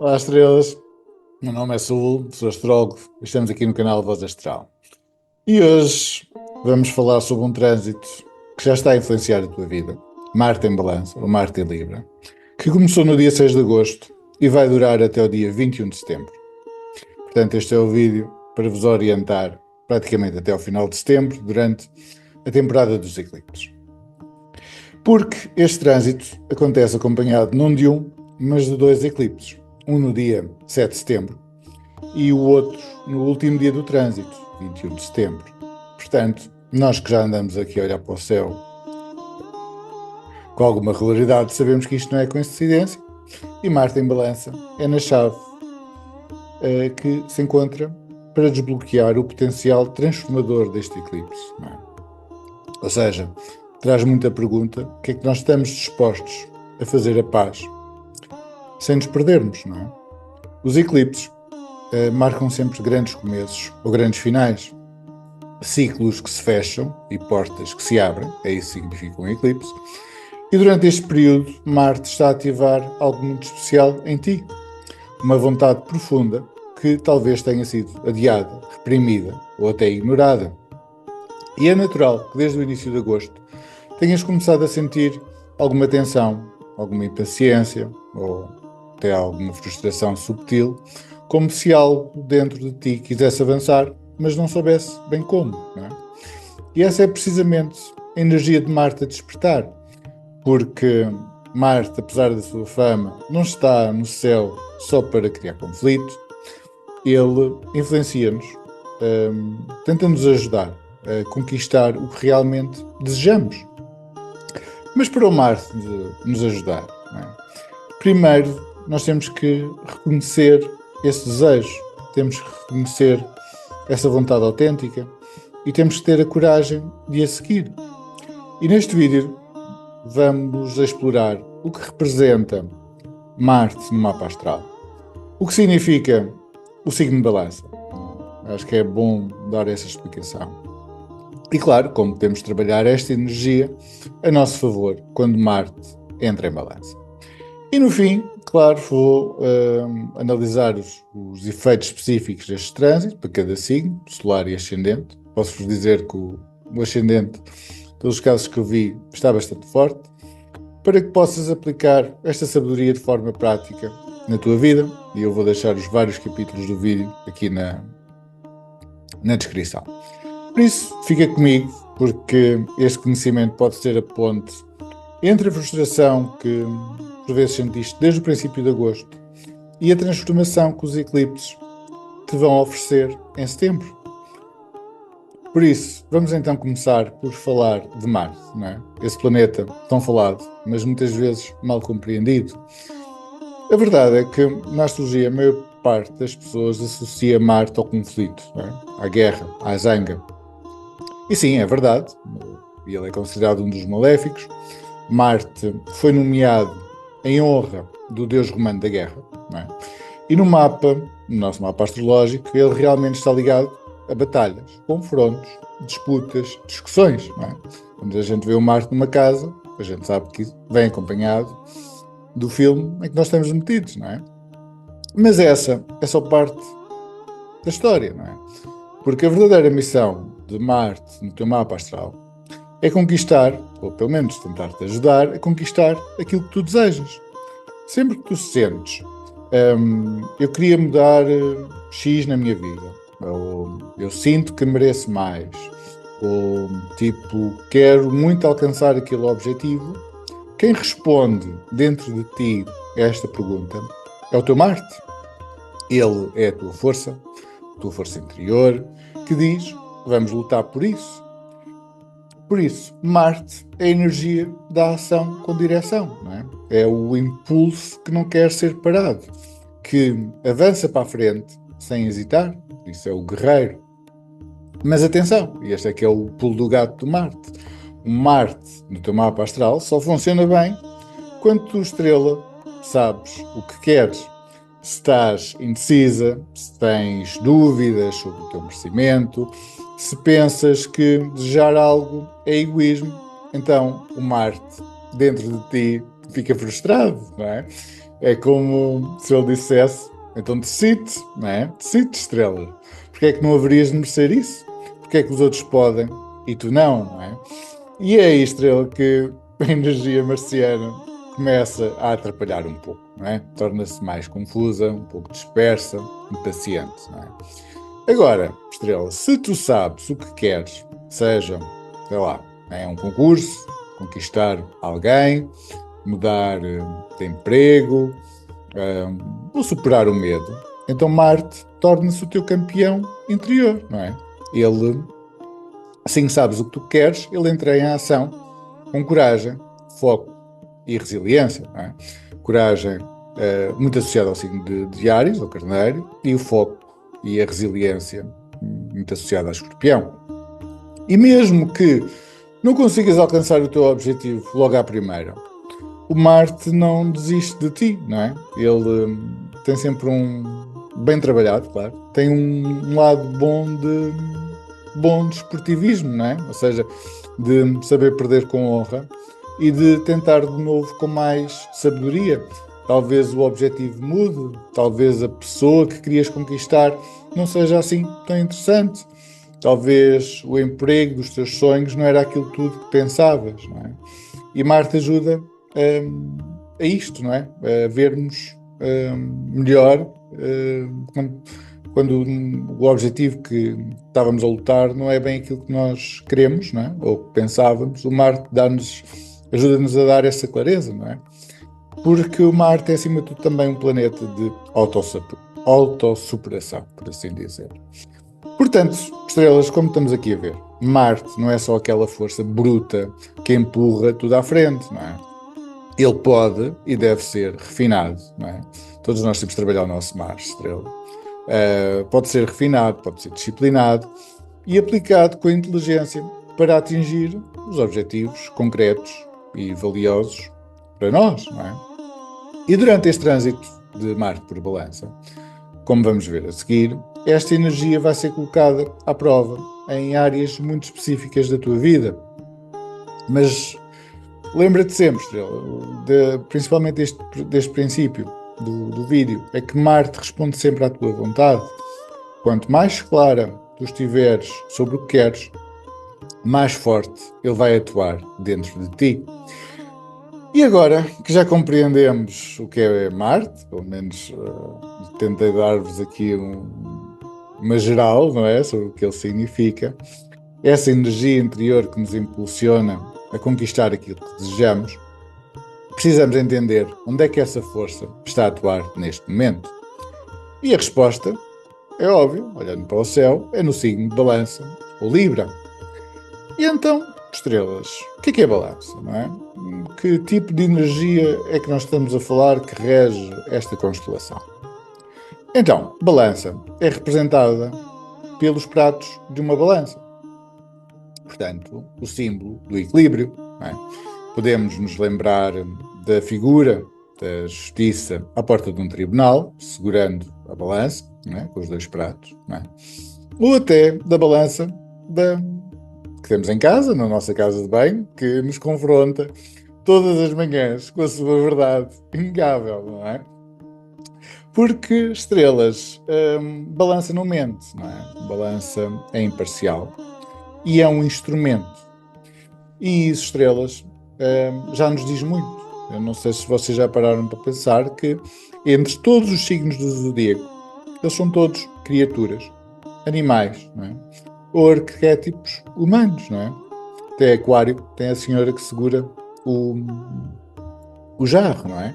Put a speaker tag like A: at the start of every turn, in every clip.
A: Olá, estrelas. Meu nome é Sul, sou astrólogo. Estamos aqui no canal Voz Astral. E hoje vamos falar sobre um trânsito que já está a influenciar a tua vida. Marte em Balança, ou Marte em Libra, que começou no dia 6 de agosto e vai durar até o dia 21 de setembro. Portanto, este é o vídeo para vos orientar praticamente até ao final de setembro, durante a temporada dos eclipses. Porque este trânsito acontece acompanhado não de um, mas de dois eclipses. Um no dia 7 de setembro e o outro no último dia do trânsito, 21 de setembro. Portanto, nós que já andamos aqui a olhar para o céu com alguma regularidade, sabemos que isto não é coincidência, e Marte em Balança é na chave que se encontra para desbloquear o potencial transformador deste eclipse. Não é? Ou seja, traz muita pergunta: o que é que nós estamos dispostos a fazer a paz sem nos perdermos, não é? Os eclipses marcam sempre grandes começos ou grandes finais, ciclos que se fecham e portas que se abrem, é isso que significa um eclipse, e durante este período Marte está a ativar algo muito especial em ti, uma vontade profunda que talvez tenha sido adiada, reprimida ou até ignorada. E é natural que desde o início de agosto tenhas começado a sentir alguma tensão, alguma impaciência ou até alguma frustração subtil, como se algo dentro de ti quisesse avançar, mas não soubesse bem como. Não é? E essa é precisamente a energia de Marte a despertar, porque Marte, apesar da sua fama, não está no céu só para criar conflito, ele influencia-nos, tenta-nos ajudar a conquistar o que realmente desejamos. Mas para o Marte nos ajudar, não é? Primeiro nós temos que reconhecer esse desejo, temos que reconhecer essa vontade autêntica e temos que ter a coragem de a seguir. E neste vídeo vamos explorar o que representa Marte no mapa astral, o que significa o signo de Balança. Acho que é bom dar essa explicação. E claro, como podemos trabalhar esta energia a nosso favor quando Marte entra em Balança. E no fim, claro, vou analisar os efeitos específicos deste trânsito para cada signo, solar e ascendente. Posso-vos dizer que o ascendente, pelos casos que eu vi, está bastante forte, para que possas aplicar esta sabedoria de forma prática na tua vida. E eu vou deixar os vários capítulos do vídeo aqui na descrição. Por isso, fica comigo, porque este conhecimento pode ser a ponte entre a frustração que por vezes sentiste desde o princípio de agosto e a transformação que os eclipses te vão oferecer em setembro. Por isso, vamos então começar por falar de Marte, não é? Esse planeta tão falado, mas muitas vezes mal compreendido. A verdade é que na astrologia a maior parte das pessoas associa Marte ao conflito, não é? À guerra, à zanga. E sim, é verdade, ele é considerado um dos maléficos. Marte foi nomeado em honra do deus romano da guerra, não é? E no mapa, no nosso mapa astrológico, ele realmente está ligado a batalhas, confrontos, disputas, discussões, não é? Quando a gente vê o Marte numa casa, a gente sabe que vem acompanhado do filme em que nós estamos metidos, não é? Mas essa é só parte da história, não é? Porque a verdadeira missão de Marte no teu mapa astral é conquistar, ou pelo menos tentar-te ajudar a conquistar aquilo que tu desejas. Sempre que tu sentes, eu queria mudar X na minha vida, ou eu sinto que mereço mais, ou tipo, quero muito alcançar aquele objetivo, quem responde dentro de ti a esta pergunta é o teu Marte. Ele é a tua força interior, que diz: vamos lutar por isso. Por isso, Marte é a energia da ação com direção, não é? É o impulso que não quer ser parado, que avança para a frente sem hesitar. Isso é o guerreiro. Mas atenção, este é que é o pulo do gato do Marte. O Marte, no teu mapa astral, só funciona bem quando tu, estrela, sabes o que queres. Se estás indecisa, se tens dúvidas sobre o teu merecimento, se pensas que desejar algo é egoísmo, então o Marte dentro de ti fica frustrado, não é? É como se ele dissesse: então decide, não é? Decide, estrela. Porque é que não haverias de merecer isso? Porque é que os outros podem e tu não é? E é aí, estrela, que a energia marciana começa a atrapalhar um pouco, não é? Torna-se mais confusa, um pouco dispersa, impaciente, não é? Agora, estrela, se tu sabes o que queres, seja, sei lá, é um concurso, conquistar alguém, mudar de emprego, ou superar o medo, então Marte torna-se o teu campeão interior, não é? Ele, assim que sabes o que tu queres, ele entra em ação com coragem, foco e resiliência, não é? Coragem muito associada ao signo de Áries, ao Carneiro, e o foco e a resiliência muito associada a Escorpião. E mesmo que não consigas alcançar o teu objetivo logo à primeira, o Marte não desiste de ti, não é? Ele tem sempre bem trabalhado, claro, tem um lado bom de esportivismo, não é? Ou seja, de saber perder com honra e de tentar de novo com mais sabedoria. Talvez o objetivo mude, talvez a pessoa que querias conquistar não seja assim tão interessante. Talvez o emprego dos teus sonhos não era aquilo tudo que pensavas, não é? E Marte ajuda a isto, não é? A vermos melhor quando o objetivo que estávamos a lutar não é bem aquilo que nós queremos, não é? Ou que pensávamos. O Marte ajuda-nos a dar essa clareza, não é? Porque o Marte é, acima de tudo, também um planeta de autossuperação, por assim dizer. Portanto, estrelas, como estamos aqui a ver, Marte não é só aquela força bruta que empurra tudo à frente, não é? Ele pode e deve ser refinado, não é? Todos nós temos de trabalhar o nosso Marte, estrela. Pode ser refinado, pode ser disciplinado e aplicado com inteligência para atingir os objetivos concretos e valiosos para nós, não é? E durante este trânsito de Marte por Balança, como vamos ver a seguir, esta energia vai ser colocada à prova em áreas muito específicas da tua vida. Mas lembra-te sempre, Estrela, principalmente deste princípio do vídeo, é que Marte responde sempre à tua vontade. Quanto mais clara tu estiveres sobre o que queres, mais forte ele vai atuar dentro de ti. E agora que já compreendemos o que é Marte, pelo menos tentei dar-vos aqui uma geral, não é? Sobre o que ele significa, essa energia interior que nos impulsiona a conquistar aquilo que desejamos, precisamos entender onde é que essa força está a atuar neste momento. E a resposta é óbvio, olhando para o céu, é no signo de Balança ou Libra. E então, estrelas, o que é Balança, não é? Que tipo de energia é que nós estamos a falar que rege esta constelação? Então, Balança é representada pelos pratos de uma balança. Portanto, o símbolo do equilíbrio. Não é? Podemos nos lembrar da figura da justiça à porta de um tribunal, segurando a balança, não é? Com os dois pratos. Não é? Ou até da balança que temos em casa, na nossa casa de banho, que nos confronta todas as manhãs com a sua verdade inegável, não é? Porque estrelas, balança não mente, não é? Balança é imparcial e é um instrumento. E isso, estrelas, já nos diz muito. Eu não sei se vocês já pararam para pensar que entre todos os signos do zodíaco, eles são todos criaturas, animais, não é? Ou arquétipos humanos, não é? Até Aquário tem a senhora que segura o jarro, não é?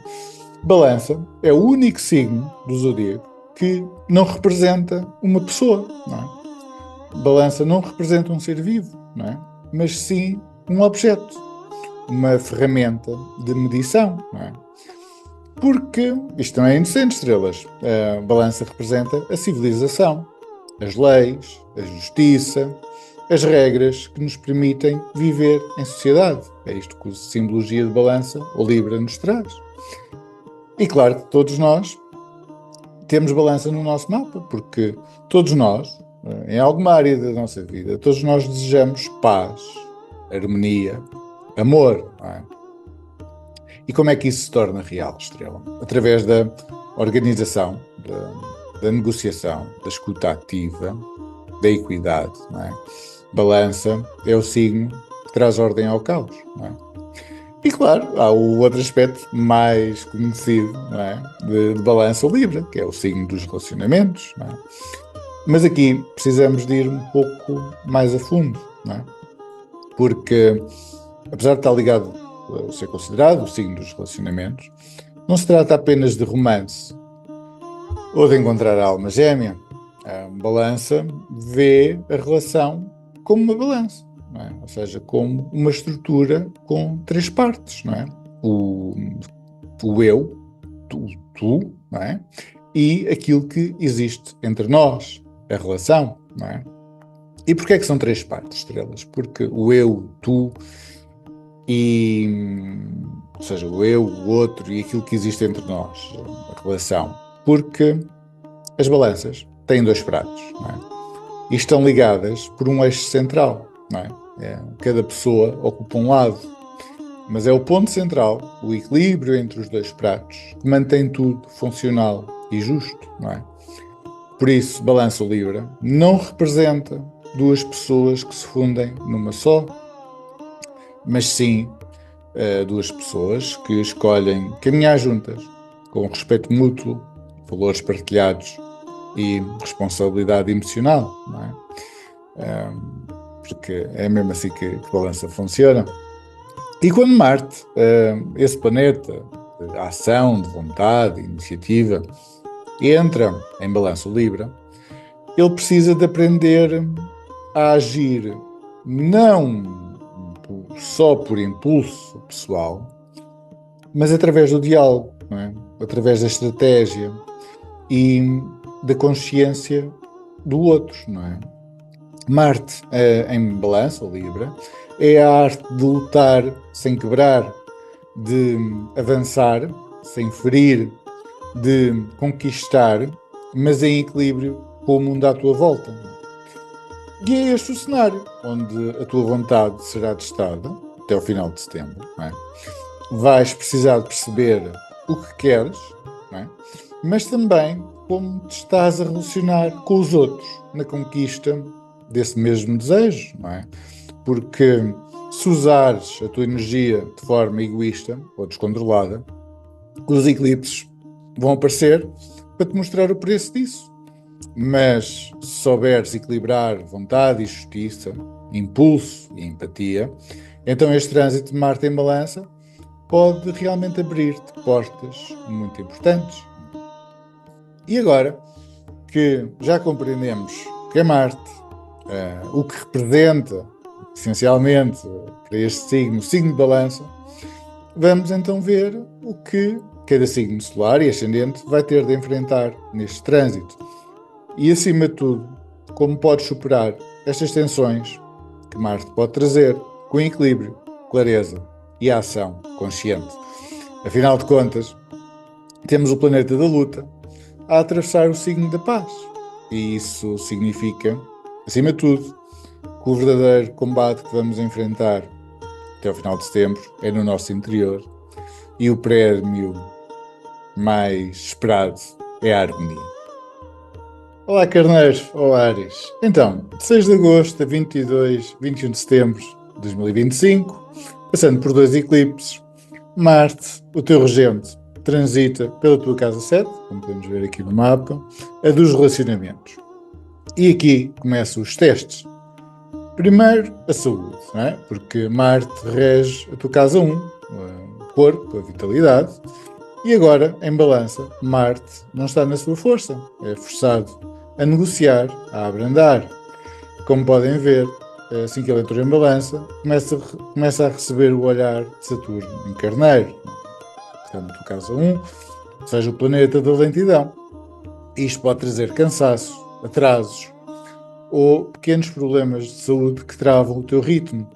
A: Balança é o único signo do zodíaco que não representa uma pessoa, não é? Balança não representa um ser vivo, não é? Mas sim um objeto, uma ferramenta de medição, não é? Porque isto não é inocente, estrelas. A balança representa a civilização, as leis, a justiça, as regras que nos permitem viver em sociedade. É isto que a simbologia de balança ou Libra nos traz. E claro que todos nós temos balança no nosso mapa, porque todos nós, em alguma área da nossa vida, todos nós desejamos paz, harmonia, amor. Não é? E como é que isso se torna real, Estrela? Através da organização, da negociação, da escuta ativa, da equidade, não é? Balança é o signo que traz ordem ao caos, não é? E claro, há o outro aspecto mais conhecido, não é? de balança, o Libra, que é o signo dos relacionamentos, não é? Mas aqui precisamos de ir um pouco mais a fundo, não é? Porque, apesar de estar ligado a ser considerado o signo dos relacionamentos, não se trata apenas de romance ou de encontrar a alma gêmea. A balança vê a relação como uma balança, não é? Ou seja, como uma estrutura com três partes, não é? O eu, tu, não é? E aquilo que existe entre nós, a relação, não é? E porquê é que são três partes, Estrelas? Porque o eu, tu ou seja, o eu, o outro e aquilo que existe entre nós, a relação. Porque as balanças têm dois pratos, não é? E estão ligadas por um eixo central, não é? Cada pessoa ocupa um lado, mas é o ponto central, o equilíbrio entre os dois pratos, que mantém tudo funcional e justo, não é? Por isso, balança ou Libra não representa duas pessoas que se fundem numa só, mas sim duas pessoas que escolhem caminhar juntas, com respeito mútuo, valores partilhados e responsabilidade emocional, não é? Porque é mesmo assim que a balança funciona. E quando Marte, esse planeta de ação, de vontade, de iniciativa, entra em balança Libra, ele precisa de aprender a agir não só por impulso pessoal, mas através do diálogo, não é? Através da estratégia e da consciência do outro, não é? Marte em balança, ou Libra, é a arte de lutar sem quebrar, de avançar sem ferir, de conquistar, mas em equilíbrio com o mundo à tua volta. E é este o cenário, onde a tua vontade será testada até ao final de setembro, não é? Vais precisar de perceber o que queres, não é? Mas também como te estás a relacionar com os outros na conquista desse mesmo desejo, não é? Porque se usares a tua energia de forma egoísta ou descontrolada, os eclipses vão aparecer para te mostrar o preço disso. Mas se souberes equilibrar vontade e justiça, impulso e empatia, então este trânsito de Marte em balança pode realmente abrir-te portas muito importantes. E agora que já compreendemos que é Marte, o que representa essencialmente para este signo, o signo de balança, vamos então ver o que cada signo solar e ascendente vai ter de enfrentar neste trânsito. E acima de tudo, como podes superar estas tensões que Marte pode trazer com equilíbrio, clareza e ação consciente. Afinal de contas, temos o planeta da luta a atravessar o signo da paz. E isso significa, acima de tudo, que o verdadeiro combate que vamos enfrentar até ao final de setembro é no nosso interior e o prémio mais esperado é a harmonia. Olá, Carneiro, olá, Áries. Então, de 6 de agosto a 22, 21 de setembro de 2025, passando por dois eclipses, Marte, o teu regente, transita pela tua casa 7, como podemos ver aqui no mapa, a dos relacionamentos. E aqui começam os testes. Primeiro, a saúde, não é? Porque Marte rege a tua casa 1, o corpo, a vitalidade, e agora, em balança, Marte não está na sua força, é forçado a negociar, a abrandar. Como podem ver, assim que ele entrou em balança, começa a receber o olhar de Saturno em Carneiro, que está na tua casa 1, ou seja, o planeta da lentidão. Isto pode trazer cansaço, atrasos ou pequenos problemas de saúde que travam o teu ritmo.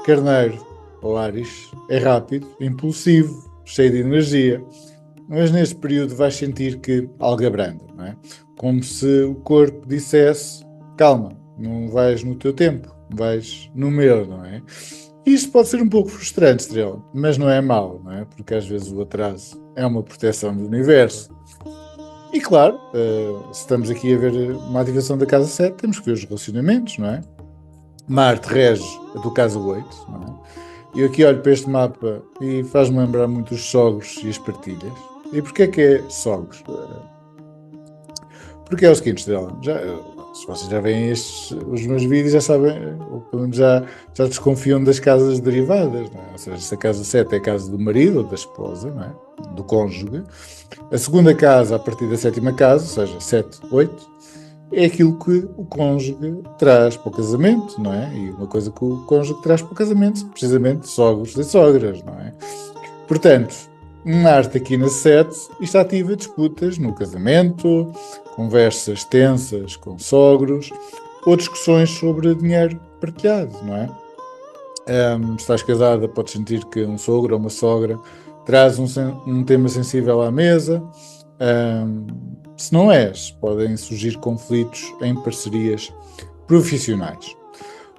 A: Carneiro, ou Áries, é rápido, impulsivo, cheio de energia, mas neste período vais sentir que algo abranda, não é? Como se o corpo dissesse, calma, não vais no teu tempo, vais no meu, não é? Isto pode ser um pouco frustrante, Estrela, mas não é mau, não é? Porque às vezes o atraso é uma proteção do universo. E claro, se estamos aqui a ver uma ativação da casa 7, temos que ver os relacionamentos, não é? Marte rege a do casa 8, não é? E eu aqui olho para este mapa e faz-me lembrar muito os sogros e as partilhas. E porquê que é sogros? Porque é o seguinte, Estrela, se vocês já veem os meus vídeos, já sabem, ou pelo menos já desconfiam das casas derivadas, não é? Ou seja, se a casa 7 é a casa do marido ou da esposa, não é? Do cônjuge, a segunda casa, a partir da sétima casa, ou seja, 7, 8, é aquilo que o cônjuge traz para o casamento, não é? E uma coisa que o cônjuge traz para o casamento, precisamente sogros e sogras, não é? Portanto, Marte aqui na 7, isto ativa disputas no casamento, conversas tensas com sogros, ou discussões sobre dinheiro partilhado, não é? Se estás casada, podes sentir que um sogro ou uma sogra traz um tema sensível à mesa. Se não és, podem surgir conflitos em parcerias profissionais.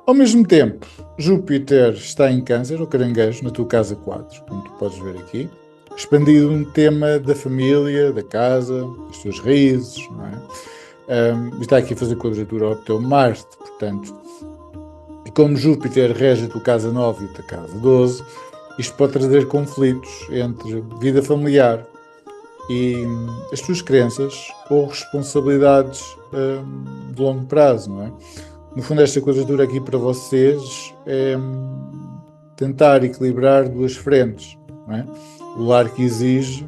A: Ao mesmo tempo, Júpiter está em Câncer, ou Caranguejo, na tua casa 4, como tu podes ver aqui, expandido um tema da família, da casa, das tuas raízes, não é? Está aqui a fazer quadratura ao teu Marte, portanto, e como Júpiter rege a tua casa 9 e a tua casa 12, isto pode trazer conflitos entre vida familiar e as tuas crenças ou responsabilidades de longo prazo, não é? No fundo, esta quadratura aqui para vocês é tentar equilibrar duas frentes, não é? O lar que exige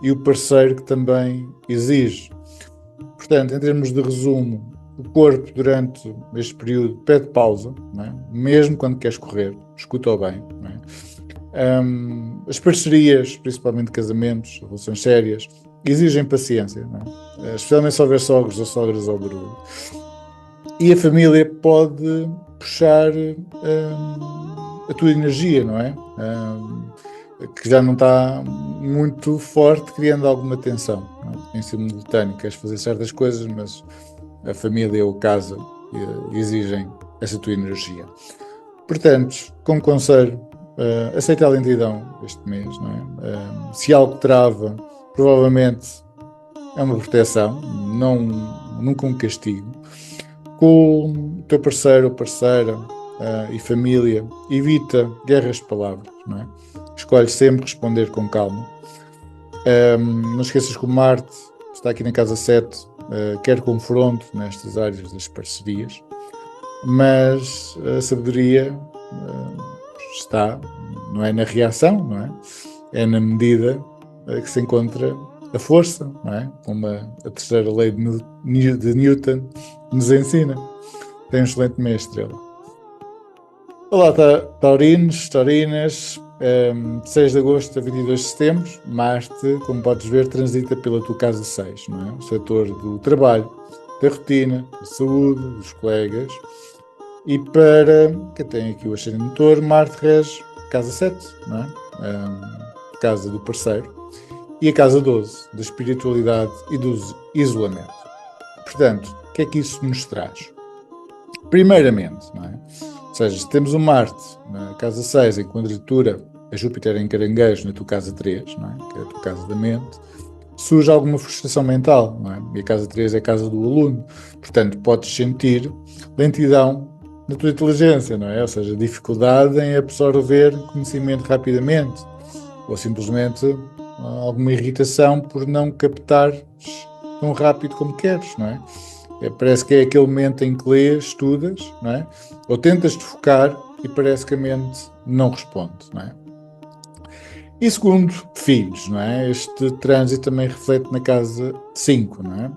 A: e o parceiro que também exige. Portanto, em termos de resumo, o corpo durante este período pede pausa, não é? Mesmo quando queres correr, escuta-o bem, não é? As parcerias, principalmente casamentos, relações sérias, exigem paciência, não é? Especialmente se houver sogros ou sogras ao barulho. E a família pode puxar a tua energia, não é? Que já não está muito forte, criando alguma tensão, não é? Em simultâneo, queres fazer certas coisas, mas a família ou casa exigem essa tua energia. Portanto, como conselho, aceita a lentidão este mês, não é? Se algo trava, provavelmente é uma proteção, nunca um castigo. Com o teu parceiro ou parceira e família, evita guerras de palavras, não é? Escolhe sempre responder com calma. Não esqueças que o Marte está aqui na casa 7, quer confronto nestas áreas das parcerias, mas a sabedoria está, não é na reação, não é? É na medida que se encontra a força, não é? Como a terceira lei de Newton nos ensina. Tem um excelente mês, Estrela. Olá, taurinos, taurinas, 6 de agosto a 22 de setembro, Marte, como podes ver, transita pela tua casa 6, não é? O setor do trabalho, da rotina, da saúde, dos colegas. E para quem tem aqui o ascendente motor, Marte rege casa 7, não é? Casa do parceiro. E a casa 12, da espiritualidade e do isolamento. Portanto, o que é que isso nos traz? Primeiramente, não é? Ou seja, se temos o Marte na casa 6 em quadratura a Júpiter em Caranguejo na tua casa 3, não é? Que é a tua casa da mente, surge alguma frustração mental, não é? E a casa 3 é a casa do aluno. Portanto, podes sentir lentidão na tua inteligência, não é? Ou seja, dificuldade em absorver conhecimento rapidamente, ou simplesmente alguma irritação por não captar tão rápido como queres, não é? Parece que é aquele momento em que lês, estudas, não é? Ou tentas-te focar e parece que a mente não responde, não é? E segundo, filhos, não é? Este trânsito também reflete na casa 5, não é?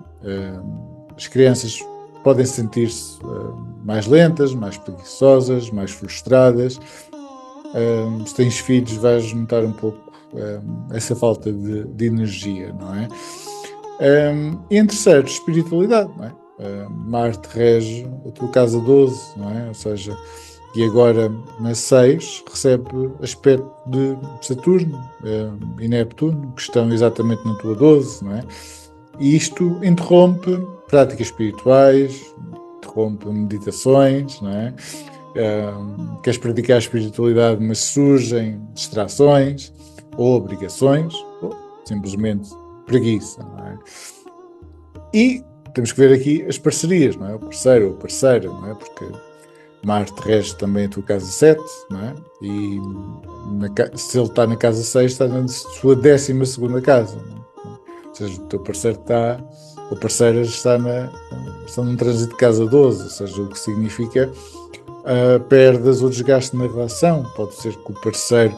A: As crianças podem sentir-se mais lentas, mais preguiçosas, mais frustradas. Se tens filhos, vais notar um pouco essa falta de energia, não é? E em terceiro, espiritualidade, não é? Marte rege a tua casa 12, não é? Ou seja, e agora na 6 recebe aspecto de Saturno e Neptuno, que estão exatamente na tua 12, não é? E isto interrompe práticas espirituais, interrompe meditações, não é? Queres praticar a espiritualidade, mas surgem distrações ou obrigações, ou simplesmente preguiça, não é? E temos que ver aqui as parcerias, não é? O parceiro ou parceira, não é? Porque Marte rege também a tua casa 7, não é? E se ele está na casa 6, está na sua 12ª casa, não é? Ou seja, o teu parceiro está, ou parceira está num trânsito de casa 12, ou seja, o que significa perdas ou desgaste na relação. Pode ser que o parceiro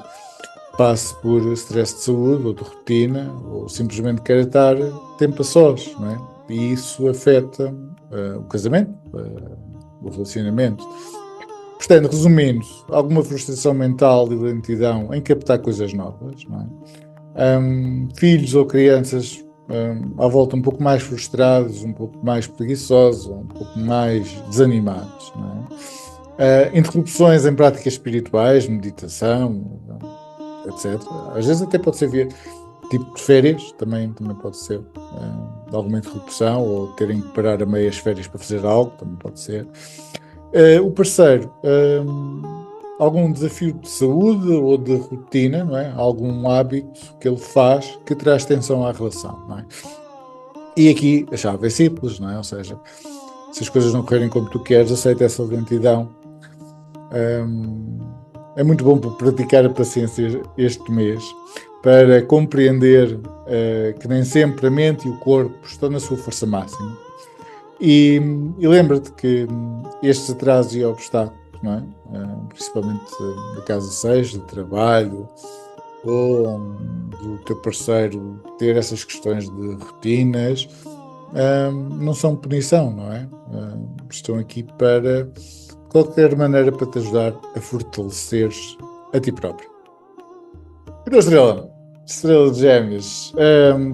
A: passe por stress de saúde ou de rotina, ou simplesmente queira estar tempo a sós, não é? E isso afeta o casamento, o relacionamento. Portanto, resumindo, alguma frustração mental e lentidão em captar coisas novas, não é? Filhos ou crianças à volta um pouco mais frustrados, um pouco mais preguiçosos, um pouco mais desanimados, não é? Interrupções em práticas espirituais, meditação, etc. Às vezes até pode ser via tipo de férias, também pode ser alguma interrupção, ou terem que parar a meias férias para fazer algo, também pode ser. O parceiro, algum desafio de saúde ou de rotina, não é? Algum hábito que ele faz que traz tensão à relação, não é? E aqui a chave é simples, não é? Ou seja, se as coisas não correrem como tu queres, aceita essa lentidão. É muito bom praticar a paciência este mês para compreender que nem sempre a mente e o corpo estão na sua força máxima. E lembra-te que estes atrasos e obstáculos, não é? Principalmente da casa 6, de trabalho, ou do teu parceiro ter essas questões de rotinas, não são punição, não é? Estão aqui para, de qualquer maneira, para te ajudar a fortaleceres a ti próprio. Então, Estrela de Gêmeos,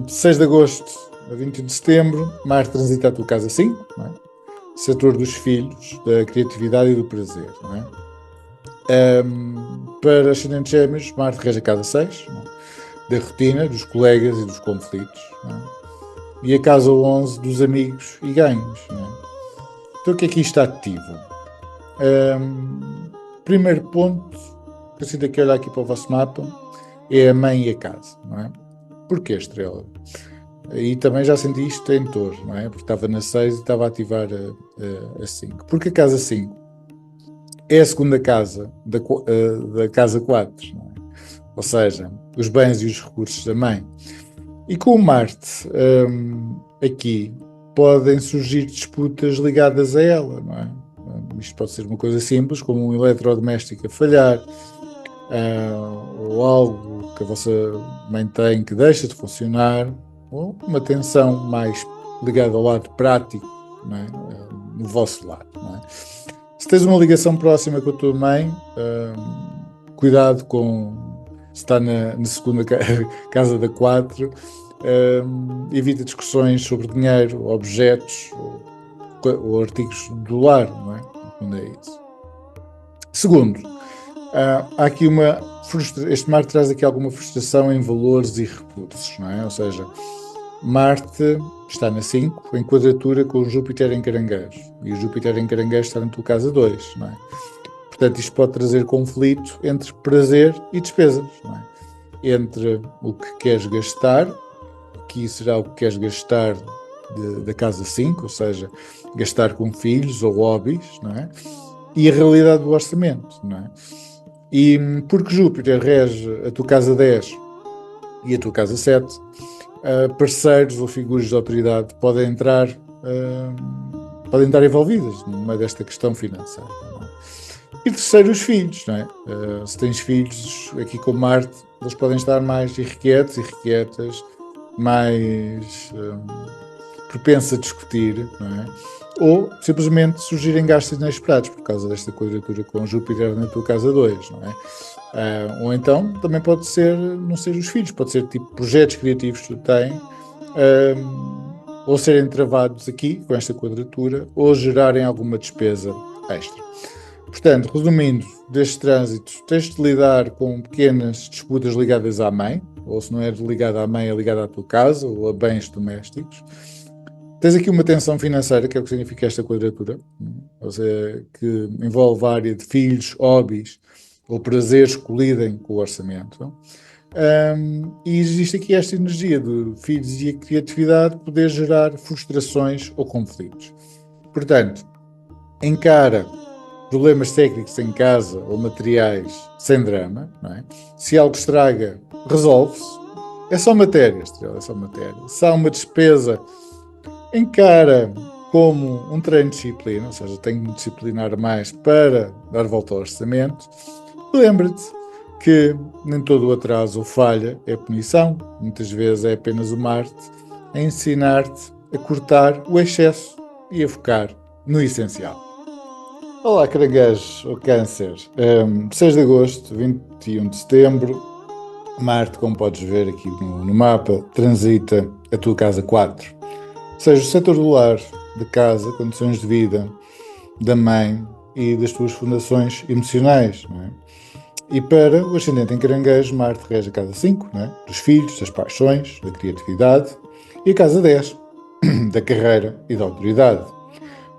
A: 6 de agosto a 21 de setembro, Marte transita a tua casa 5, não é? Setor dos filhos, da criatividade e do prazer, não é? Para ascendentes Gêmeos, Marte rege a casa 6, não é? Da rotina, dos colegas e dos conflitos, não é? E a casa 11 dos amigos e ganhos, não é? Então o que é que isto está ativo? Primeiro ponto, que eu sinto aqui olhar aqui para o vosso mapa, é a mãe e a casa, não é? Porquê, Estrela? E também já senti isto em Touro, não é? Porque estava na 6 e estava a ativar a 5. Porque a casa 5 é a segunda casa da casa 4, não é? Ou seja, os bens e os recursos da mãe. E com o Marte aqui podem surgir disputas ligadas a ela, não é? Isto pode ser uma coisa simples, como um eletrodoméstico a falhar, ou algo que a vossa mãe tem que deixa de funcionar, ou uma tensão mais ligada ao lado prático, não é? No vosso lado, não é? Se tens uma ligação próxima com a tua mãe, cuidado com se está na segunda casa da 4, evita discussões sobre dinheiro, objetos ou artigos do lar, não é? Onde é isso? Segundo, há aqui este Marte traz aqui alguma frustração em valores e recursos, não é? Ou seja, Marte está na 5, em quadratura com o Júpiter em Caranguejo, e o Júpiter em Caranguejo está na tua casa 2, não é? Portanto, isto pode trazer conflito entre prazer e despesas, não é? Entre o que queres gastar, que será o que queres gastar da casa 5, ou seja, gastar com filhos ou hobbies, não é? E a realidade do orçamento, não é? E porque Júpiter rege a tua casa 10 e a tua casa 7, parceiros ou figuras de autoridade podem estar envolvidas no meio desta questão financeira. Não é? E terceiro, os filhos, não é? Se tens filhos aqui com Marte, eles podem estar mais irrequietos e irrequietas, mais propensos a discutir, não é? Ou simplesmente surgirem gastos inesperados por causa desta quadratura com Júpiter na tua casa 2, não é? Ou então também pode ser, não ser os filhos, pode ser tipo projetos criativos que tu tens, ou serem travados aqui com esta quadratura, ou gerarem alguma despesa extra. Portanto, resumindo, deste trânsito, tens de lidar com pequenas disputas ligadas à mãe, ou se não é ligada à mãe, é ligada à tua casa, ou a bens domésticos. Tens aqui uma tensão financeira, que é o que significa esta quadratura, ou seja, que envolve a área de filhos, hobbies ou prazeres que colidem com o orçamento. E existe aqui esta energia de filhos e a criatividade poder gerar frustrações ou conflitos. Portanto, encara problemas técnicos em casa ou materiais sem drama, não é? Se algo estraga, resolve-se. É só matéria, Estrela, é só matéria. Se há uma despesa, encara como um treino de disciplina, ou seja, tenho que me disciplinar mais para dar volta ao orçamento. Lembra-te que nem todo o atraso ou falha é punição, muitas vezes é apenas uma arte a ensinar-te a cortar o excesso e a focar no essencial. Olá, caranguejos ou câncer. 6 de agosto, 21 de setembro, Marte, como podes ver aqui no mapa, transita a tua casa 4. Ou seja, o setor do lar, de casa, condições de vida, da mãe e das tuas fundações emocionais, não é? E para o ascendente em caranguejo, Marte rege a casa 5, não é? Dos filhos, das paixões, da criatividade, e a casa 10, da carreira e da autoridade.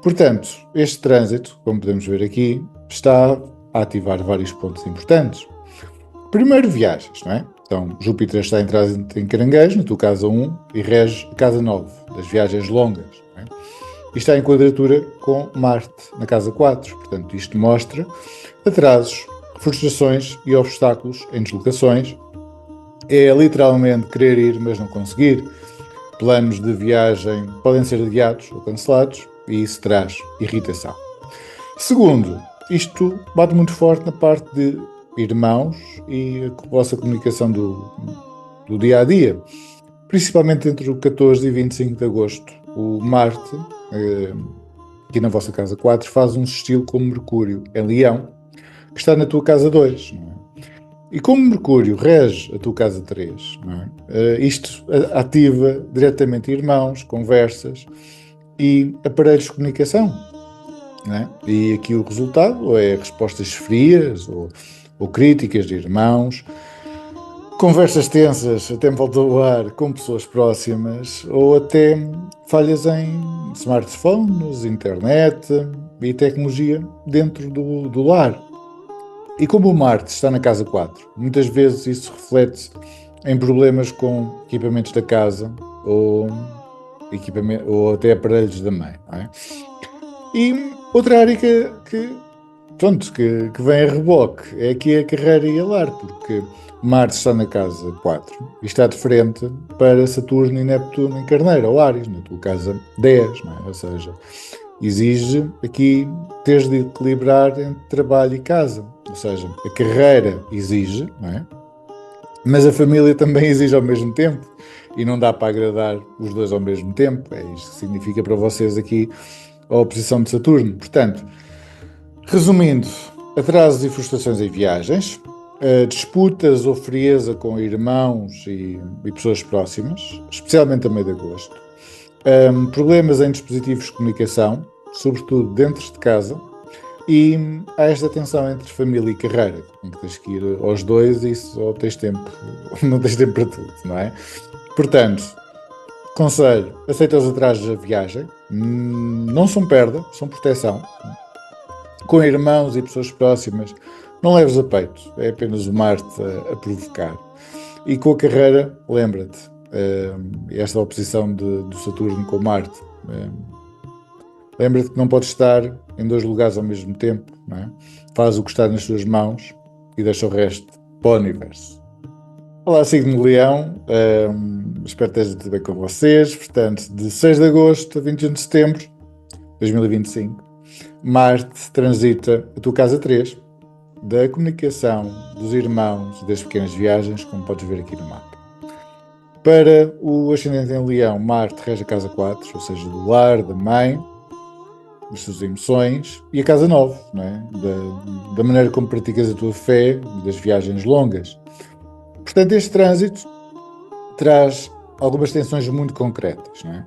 A: Portanto, este trânsito, como podemos ver aqui, está a ativar vários pontos importantes. Primeiro, viagens, não é? Então, Júpiter está em trânsito em caranguejo, na tua casa 1, e rege a casa 9, das viagens longas, não é? E está em quadratura com Marte, na casa 4. Portanto, isto mostra atrasos, frustrações e obstáculos em deslocações. É literalmente querer ir, mas não conseguir. Planos de viagem podem ser adiados ou cancelados e isso traz irritação. Segundo, isto bate muito forte na parte de irmãos e a vossa comunicação do dia a dia. Principalmente entre o 14 e 25 de agosto, o Marte, aqui na vossa casa 4, faz um estilo como Mercúrio em Leão, que está na tua casa 2. Não é? E como Mercúrio rege a tua casa 3, não é? Isto ativa diretamente irmãos, conversas e aparelhos de comunicação. Não é? E aqui o resultado é respostas frias ou críticas de irmãos, conversas tensas, até me faltou o ar, com pessoas próximas, ou até falhas em smartphones, internet e tecnologia dentro do lar. E como o Marte está na casa 4, muitas vezes isso reflete em problemas com equipamentos da casa ou até aparelhos da mãe. Não é? E outra área que vem a reboque é aqui a carreira e a lar, porque Marte está na casa 4 e está de frente para Saturno e Neptuno em Carneiro, ou Áries, na tua casa 10, não é? Ou seja, exige aqui teres de equilibrar entre trabalho e casa, ou seja, a carreira exige, não é? Mas a família também exige ao mesmo tempo e não dá para agradar os dois ao mesmo tempo. É isto que significa para vocês aqui a oposição de Saturno. Portanto, resumindo, atrasos e frustrações em viagens, disputas ou frieza com irmãos e pessoas próximas, especialmente a meio de agosto, problemas em dispositivos de comunicação, sobretudo dentro de casa, e há esta tensão entre família e carreira, em que tens que ir aos dois e só tens tempo, não tens tempo para tudo, não é? Portanto, conselho, aceita os atrasos da viagem, não são perda, são proteção. Com irmãos e pessoas próximas, não leves a peito, é apenas o Marte a provocar. E com a carreira, lembra-te, esta oposição do Saturno com Marte, lembra-te que não podes estar em dois lugares ao mesmo tempo, não é? Faz o que está nas tuas mãos e deixa o resto para o universo. Olá, signo de Leão, espero que esteja tudo bem com vocês. Portanto, de 6 de agosto a 21 de setembro de 2025, Marte transita a tua casa 3, da comunicação, dos irmãos e das pequenas viagens, como podes ver aqui no mapa. Para o ascendente em Leão, Marte rege a casa 4, ou seja, do lar, da mãe, das suas emoções, e a casa 9, não é? da maneira como praticas a tua fé e das viagens longas. Portanto, este trânsito traz algumas tensões muito concretas. Não é?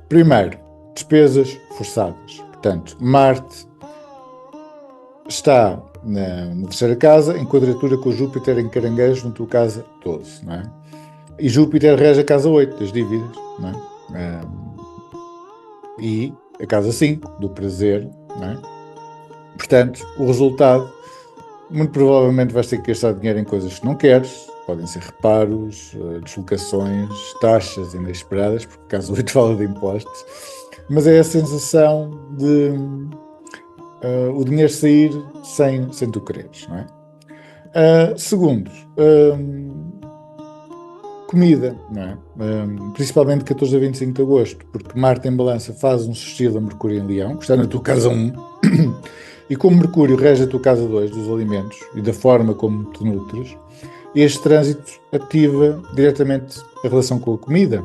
A: Primeiro, despesas forçadas. Portanto, Marte está na terceira casa, em quadratura com Júpiter em Caranguejo, na tua casa 12. Não é? E Júpiter rege a casa 8, das dívidas. Não é? e a casa 5, do prazer, não é? Portanto, o resultado, muito provavelmente vais ter que gastar dinheiro em coisas que não queres, podem ser reparos, deslocações, taxas inesperadas, porque casa 8 fala de impostos, mas é a sensação de o dinheiro sair sem tu quereres, não é? Segundo, comida, não é? Principalmente 14 a 25 de agosto, porque Marte em Balança faz um sextil a Mercúrio em Leão, que está na tua casa 1, e como Mercúrio rege a tua casa 2 dos alimentos e da forma como te nutres, este trânsito ativa diretamente a relação com a comida.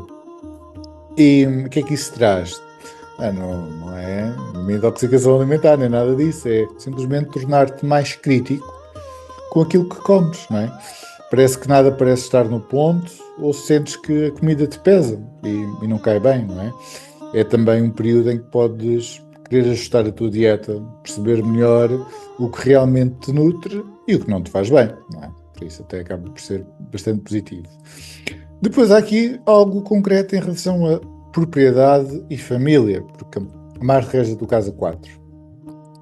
A: E o que é que isso traz? Não é uma intoxicação alimentar, nem nada disso, é simplesmente tornar-te mais crítico com aquilo que comes, não é? Parece que nada parece estar no ponto, ou sentes que a comida te pesa e não cai bem, não é? É também um período em que podes querer ajustar a tua dieta, perceber melhor o que realmente te nutre e o que não te faz bem, não é? Por isso até acaba por ser bastante positivo. Depois há aqui algo concreto em relação a propriedade e família, porque a Marte rege do casa 4.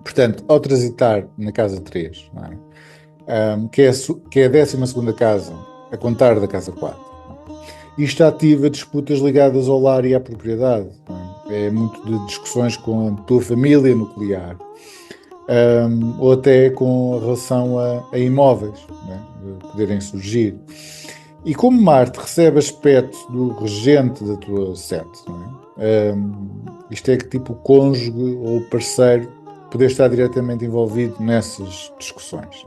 A: Portanto, ao transitar na casa 3, não é? Que é a 12ª casa, a contar da casa 4. Isto ativa disputas ligadas ao lar e à propriedade. É muito de discussões com a tua família nuclear, ou até com relação a imóveis, poderem surgir. E como Marte recebe aspecto do regente da tua sete, isto é que tipo o cônjuge ou o parceiro poder estar diretamente envolvido nessas discussões.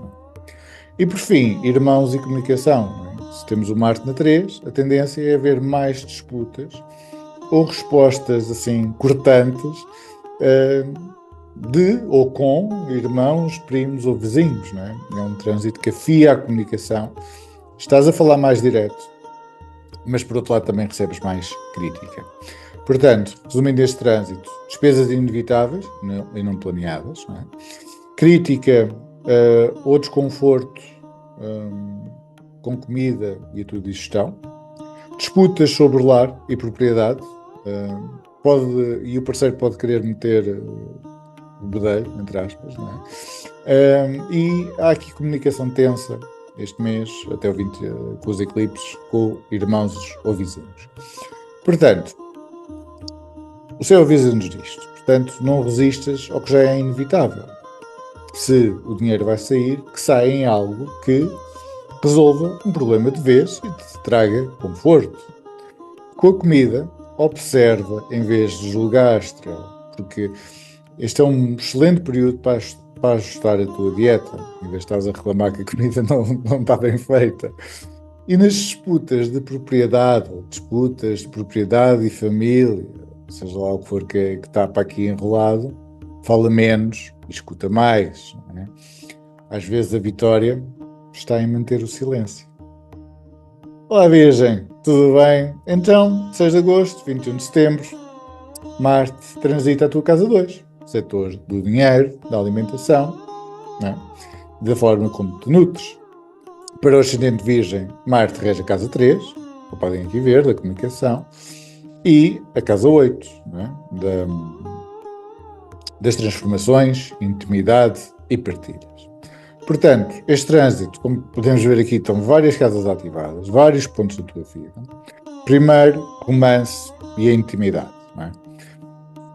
A: E por fim, irmãos e comunicação. Se temos o Marte na 3, a tendência é haver mais disputas ou respostas assim cortantes de ou com irmãos, primos ou vizinhos. Não é? É um trânsito que afia a comunicação. Estás a falar mais direto, mas por outro lado também recebes mais crítica. Portanto, resumindo este trânsito, despesas inevitáveis e não planeadas, não é? Crítica ou desconforto com comida e a tua digestão, disputas sobre lar e propriedade, e o parceiro pode querer meter o bedelho, entre aspas, não é? E há aqui comunicação tensa este mês, até o 20, com os eclipses, com irmãos ou vizinhos. Portanto, o céu avisa-nos disto. Portanto, não resistas ao que já é inevitável. Se o dinheiro vai sair, que saia em algo que resolva um problema de vez e te traga conforto. Com a comida, observa em vez de julgar, porque este é um excelente período para ajustar a tua dieta, em vez de estás a reclamar que a comida não está bem feita. E nas disputas de propriedade e família, seja lá o que for que está para aqui enrolado, fala menos e escuta mais. Não é? Às vezes a vitória está em manter o silêncio. Olá, Virgem, tudo bem? Então, 6 de agosto, 21 de setembro, Marte transita a tua casa 2, setor do dinheiro, da alimentação, não é? Da forma como te nutres. Para o ascendente Virgem, Marte rege a casa 3, como podem aqui ver, da comunicação, e a casa 8, não é? Das transformações, intimidade e partilhas. Portanto, este trânsito, como podemos ver aqui, estão várias casas ativadas, vários pontos da tua vida. Primeiro, romance e a intimidade. Não é?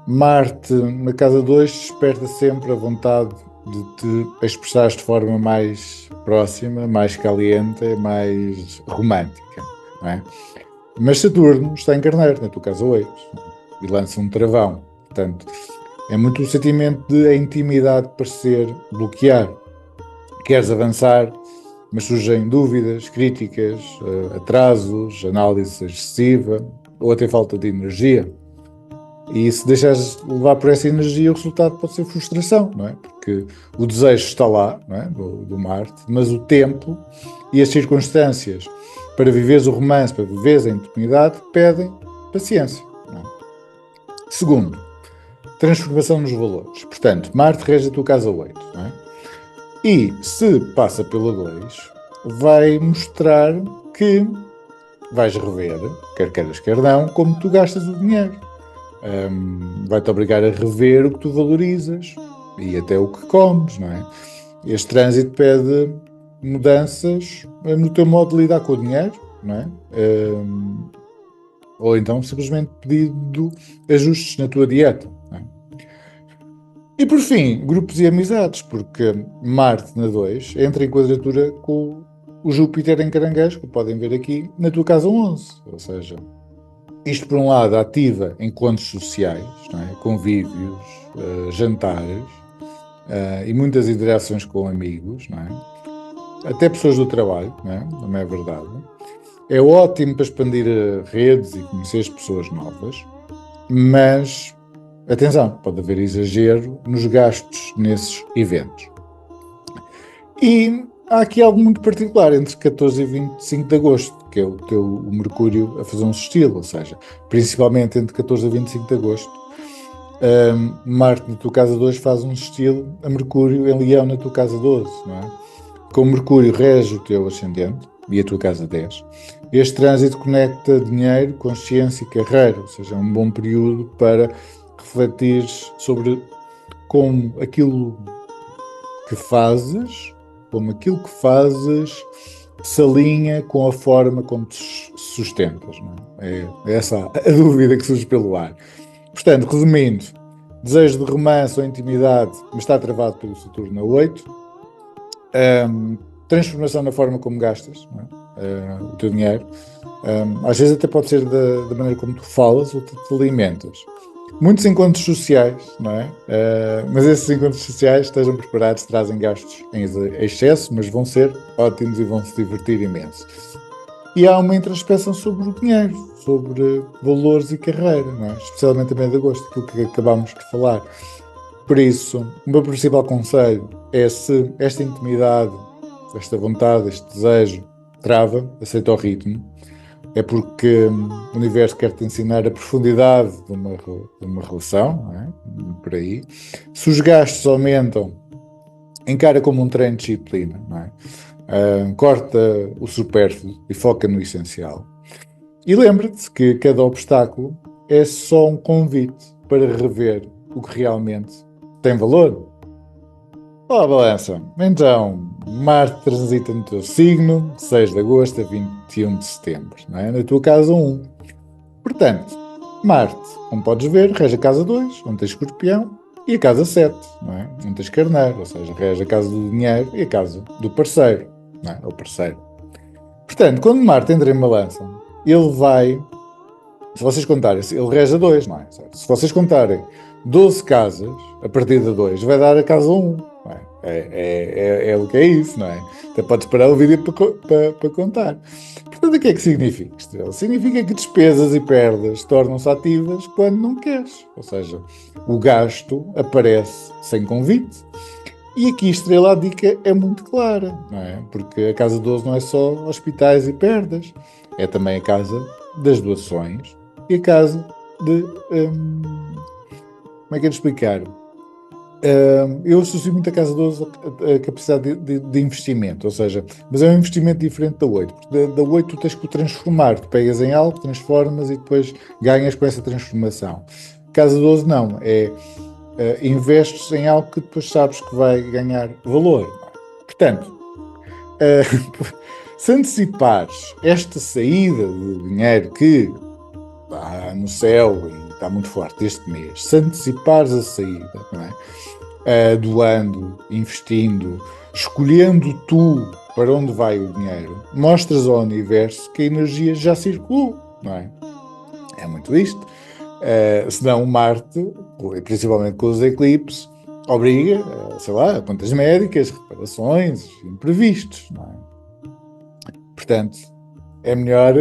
A: Marte, na casa 2, desperta sempre a vontade de te expressares de forma mais próxima, mais caliente, mais romântica. Não é? Mas Saturno está em Carneiro, na tua casa 8, e lança um travão. Portanto, é muito o sentimento de a intimidade parecer bloquear. Queres avançar, mas surgem dúvidas, críticas, atrasos, análise excessiva ou até falta de energia. E se deixares levar por essa energia, o resultado pode ser frustração, não é? Porque o desejo está lá, não é? do Marte, mas o tempo e as circunstâncias para viveres o romance, para viveres a intimidade, pedem paciência. Não é? Segundo, transformação nos valores. Portanto, Marte rege a tua casa 8, não é? E se passa pela 2, vai mostrar que vais rever, quer queiras, quer não, como tu gastas o dinheiro. vai-te obrigar a rever o que tu valorizas e até o que comes, não é? Este trânsito pede mudanças no teu modo de lidar com o dinheiro, não é? Ou então simplesmente pedindo ajustes na tua dieta, não é? E por fim, grupos e amizades, porque Marte na 2 entra em quadratura com o Júpiter em Caranguejo, que podem ver aqui, na tua casa 11. Ou seja, isto por um lado ativa encontros sociais, não é? Convívios, jantares, e muitas interações com amigos, não é? Até pessoas do trabalho, não é? Também é verdade. É ótimo para expandir redes e conhecer as pessoas novas, mas atenção, pode haver exagero nos gastos nesses eventos. E há aqui algo muito particular entre 14 e 25 de agosto, que é o Mercúrio a fazer um sextil, ou seja, principalmente entre 14 e 25 de agosto, Marte na tua casa 2 faz um sextil a Mercúrio em Leão na tua casa 12, não é? Como Mercúrio rege o teu ascendente e a tua casa 10, este trânsito conecta dinheiro, consciência e carreira, ou seja, é um bom período para refletir sobre como aquilo que fazes, se alinha com a forma como te sustentas. Não é? É essa a dúvida que surge pelo ar. Portanto, resumindo, desejo de romance ou intimidade, mas está travado pelo Saturno a 8. Transformação na forma como gastas, não é? O teu dinheiro. Às vezes até pode ser da maneira como tu falas ou te alimentas. Muitos encontros sociais, não é? Mas esses encontros sociais, estejam preparados, trazem gastos em excesso, mas vão ser ótimos e vão se divertir imenso. E há uma introspeção sobre o dinheiro, sobre valores e carreira, não é? Especialmente a meio de agosto, aquilo que acabámos de falar. Por isso, o meu principal conselho é, se esta intimidade, esta vontade, este desejo trava, aceita o ritmo, é porque o universo quer te ensinar a profundidade de uma relação, não é? Por aí. Se os gastos aumentam, encara como um treino de disciplina, não é? Corta o supérfluo e foca no essencial. E lembra-te que cada obstáculo é só um convite para rever o que realmente tem valor. Olá, Balança. Então, Marte transita no teu signo, de 6 de agosto a 21 de setembro, não é? Na tua casa 1. Portanto, Marte, como podes ver, rege a casa 2, onde tens Escorpião, e a casa 7, não é? Onde tens Carneiro, ou seja, rege a casa do dinheiro e a casa do parceiro, não é? O parceiro. Portanto, quando Marte entra em Balança, ele vai, se vocês contarem, ele rege a 2, não é? Se vocês contarem 12 casas, a partir da 2, vai dar a casa 1. Não é? É o que é isso, não é? Até podes parar o vídeo para contar. Portanto, o que é que significa isto? Significa que despesas e perdas tornam-se ativas quando não queres. Ou seja, o gasto aparece sem convite. E aqui, Estrela, a dica é muito clara, não é? Porque a casa 12 não é só hospitais e perdas, é também a casa das doações e a casa de... como é que é de explicar? Eu associo muito a casa 12 a capacidade de investimento, ou seja, mas é um investimento diferente da 8, porque da 8 tu tens que o transformar, tu pegas em algo, transformas e depois ganhas com essa transformação. Casa 12 não, investes em algo que depois sabes que vai ganhar valor. Portanto, se antecipares esta saída de dinheiro que está no céu e está muito forte este mês, se antecipares a saída, não é? Doando, investindo, escolhendo tu para onde vai o dinheiro, mostras ao universo que a energia já circulou, não é? É muito isto. Senão o Marte, principalmente com os eclipses, obriga, sei lá, a contas médicas, reparações, imprevistos, não é? Portanto, é melhor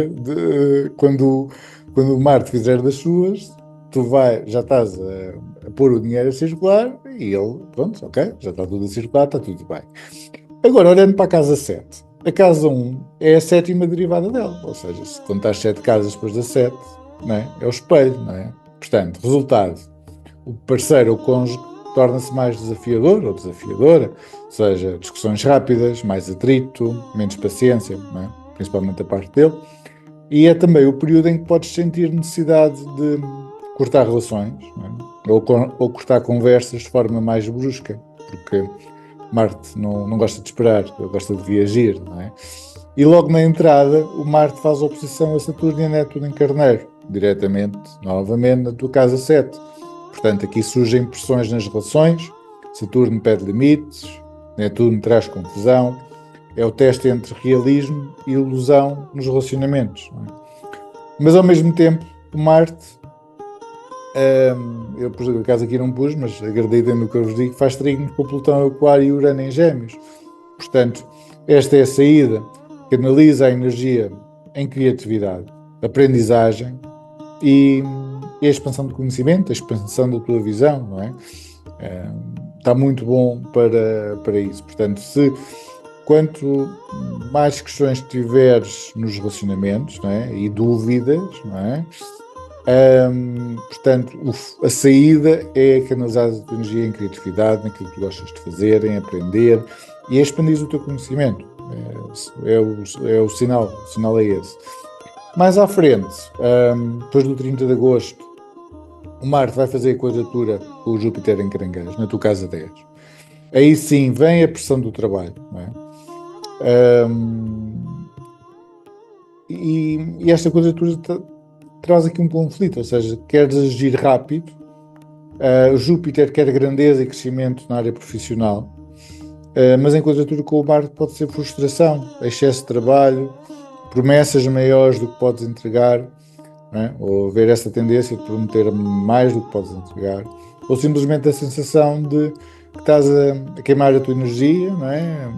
A: quando o Marte fizer das suas, tu já estás a pôr o dinheiro a circular e ele, pronto, ok, já está tudo a circular, está tudo bem. Agora, olhando para a casa 7, a casa 1 é a sétima derivada dela, ou seja, se contar 7 casas depois da 7, não é? É o espelho, não é? Portanto, resultado, o parceiro ou cônjuge torna-se mais desafiador ou desafiadora, ou seja, discussões rápidas, mais atrito, menos paciência, não é? Principalmente da parte dele, e é também o período em que podes sentir necessidade de cortar relações, não é? Ou cortar conversas de forma mais brusca, porque Marte não gosta de esperar, ele gosta de reagir, não é? E logo na entrada, o Marte faz oposição a Saturno e a Netuno em Carneiro, diretamente, novamente, na tua casa 7. Portanto, aqui surgem pressões nas relações, Saturno pede limites, Netuno traz confusão, é o teste entre realismo e ilusão nos relacionamentos. Não é? Mas, ao mesmo tempo, o Marte, eu por acaso aqui não pus, mas acreditem no que eu vos digo, faz trígono com Plutão, Aquário e Urano em Gêmeos. Portanto, esta é a saída, canaliza a energia em criatividade, aprendizagem e a expansão do conhecimento, a expansão da tua visão, não é? Está muito bom para isso. Portanto, quanto mais questões tiveres nos relacionamentos, não é? E dúvidas, não é? Portanto, a saída é canalizar a tua energia em criatividade, naquilo que tu gostas de fazer, em aprender e a expandir o teu conhecimento. É o sinal é esse. Mais à frente, depois do 30 de agosto, o Marte vai fazer a quadratura com o Júpiter em Caranguejo, na tua casa 10. Aí sim vem a pressão do trabalho, não é? E esta quadratura traz aqui um conflito, ou seja, queres agir rápido, o Júpiter quer grandeza e crescimento na área profissional, mas em quadratura com o Marte pode ser frustração, excesso de trabalho, promessas maiores do que podes entregar, não é? Ou haver essa tendência de prometer mais do que podes entregar, ou simplesmente a sensação de que estás a queimar a tua energia, não é?